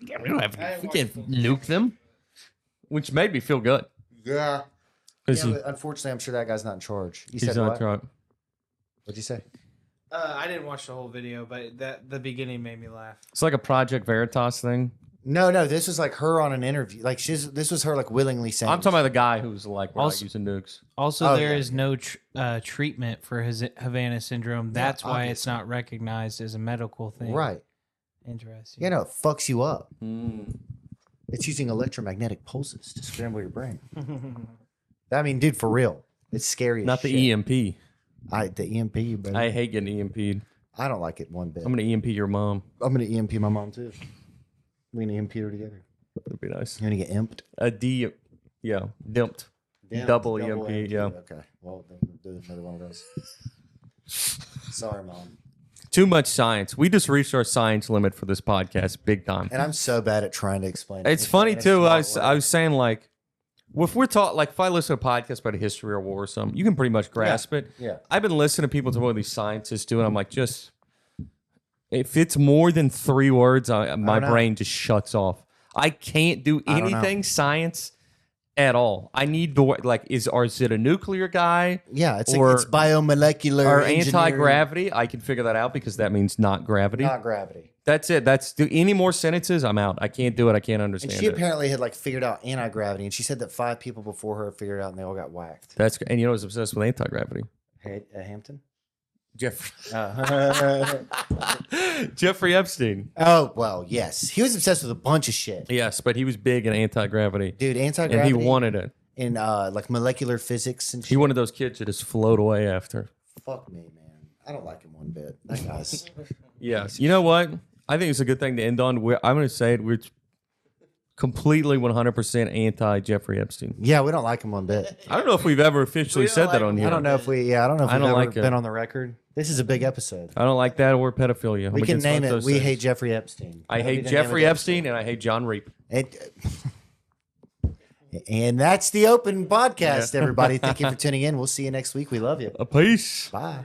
Speaker 2: can't nuke them, which made me feel good.
Speaker 1: Yeah.
Speaker 2: Because
Speaker 1: But unfortunately, I'm sure that guy's not in charge. You
Speaker 2: he's
Speaker 1: said
Speaker 2: not
Speaker 1: what?
Speaker 2: drunk.
Speaker 1: What'd you say?
Speaker 3: I didn't watch the whole video, but the beginning made me laugh.
Speaker 2: It's like a Project Veritas thing.
Speaker 1: No, this was like her on an interview. Like this was her like willingly saying.
Speaker 2: I'm talking about the guy who's like, we're not
Speaker 3: Also-
Speaker 2: using nukes.
Speaker 3: Also, there
Speaker 1: yeah.
Speaker 3: is no treatment for Havana syndrome. That's why it's not recognized as a medical thing.
Speaker 1: Right.
Speaker 3: Interesting.
Speaker 1: You know, it fucks you up.
Speaker 2: Mm.
Speaker 1: It's using electromagnetic pulses to scramble your brain. I mean, dude, for real, it's scary. As
Speaker 2: Not
Speaker 1: shit.
Speaker 2: the EMP.
Speaker 1: The EMP, but
Speaker 2: I hate getting EMP'd.
Speaker 1: I don't like it one bit.
Speaker 2: I'm going to EMP your mom.
Speaker 1: I'm gonna EMP my mom too. We're gonna EMP her together.
Speaker 2: That'd be nice.
Speaker 1: You're gonna get imped.
Speaker 2: Dimped.
Speaker 1: Damn,
Speaker 2: Double EMP, yeah.
Speaker 1: Okay. Well, then we'll do another one of those. Sorry, mom.
Speaker 2: Too much science. We just reached our science limit for this podcast, big time.
Speaker 1: And I'm so bad at trying to explain.
Speaker 2: It's
Speaker 1: anything
Speaker 2: funny
Speaker 1: in a
Speaker 2: too. I
Speaker 1: smart way.
Speaker 2: was saying like, if we're taught like if I listen to a podcast about a history or war or something, you can pretty much grasp it.
Speaker 1: Yeah.
Speaker 2: I've been listening to people talk about these scientists do, and I'm like, just if it's more than 3 words, my
Speaker 1: know.
Speaker 2: brain just shuts off. I can't do
Speaker 1: I don't know.
Speaker 2: anything science at all. I need the like is it a nuclear guy?
Speaker 1: Yeah, it's
Speaker 2: or-
Speaker 1: it's biomolecular
Speaker 2: Or
Speaker 1: engineering,
Speaker 2: anti-gravity? I can figure that out because that means not gravity.
Speaker 1: not gravity.
Speaker 2: That's it. Do any more sentences? I'm out. I can't do it. I can't understand
Speaker 1: And she
Speaker 2: it.
Speaker 1: apparently had like figured out anti-gravity, and she said that 5 people before her figured it out, and they all got whacked.
Speaker 2: And you know who's obsessed with anti-gravity?
Speaker 1: Hampton.
Speaker 2: Jeffrey Epstein.
Speaker 1: Oh well, yes, he was obsessed with a bunch of shit,
Speaker 2: Yes, but he was big in anti-gravity.
Speaker 1: dude.
Speaker 2: And
Speaker 1: Anti-gravity.
Speaker 2: he wanted it.
Speaker 1: in like molecular physics and shit.
Speaker 2: He wanted those kids to just float away after.
Speaker 1: Fuck me, man. I don't like him one bit. That guy's.
Speaker 2: Yes. You know what? I think it's a good thing to end on. I'm going to say it. We're completely 100% anti-Jeffrey Epstein.
Speaker 1: Yeah, we don't like him one bit.
Speaker 2: I don't know if we've ever officially said that on here.
Speaker 1: I don't know if we. Yeah, I don't know if
Speaker 2: I
Speaker 1: we've
Speaker 2: don't
Speaker 1: ever
Speaker 2: like it.
Speaker 1: been on the record. This is a big episode.
Speaker 2: I don't like that or pedophilia. I'm
Speaker 1: We can
Speaker 2: against
Speaker 1: name
Speaker 2: both
Speaker 1: it.
Speaker 2: those
Speaker 1: We
Speaker 2: things.
Speaker 1: hate Jeffrey Epstein.
Speaker 2: I
Speaker 1: That'll be
Speaker 2: hate
Speaker 1: the name of
Speaker 2: Jeffrey
Speaker 1: the
Speaker 2: Epstein and I hate John Reap.
Speaker 1: episode. And that's the open podcast, everybody. Thank you for tuning in. We'll see you next week. We love you.
Speaker 2: A peace.
Speaker 1: Bye.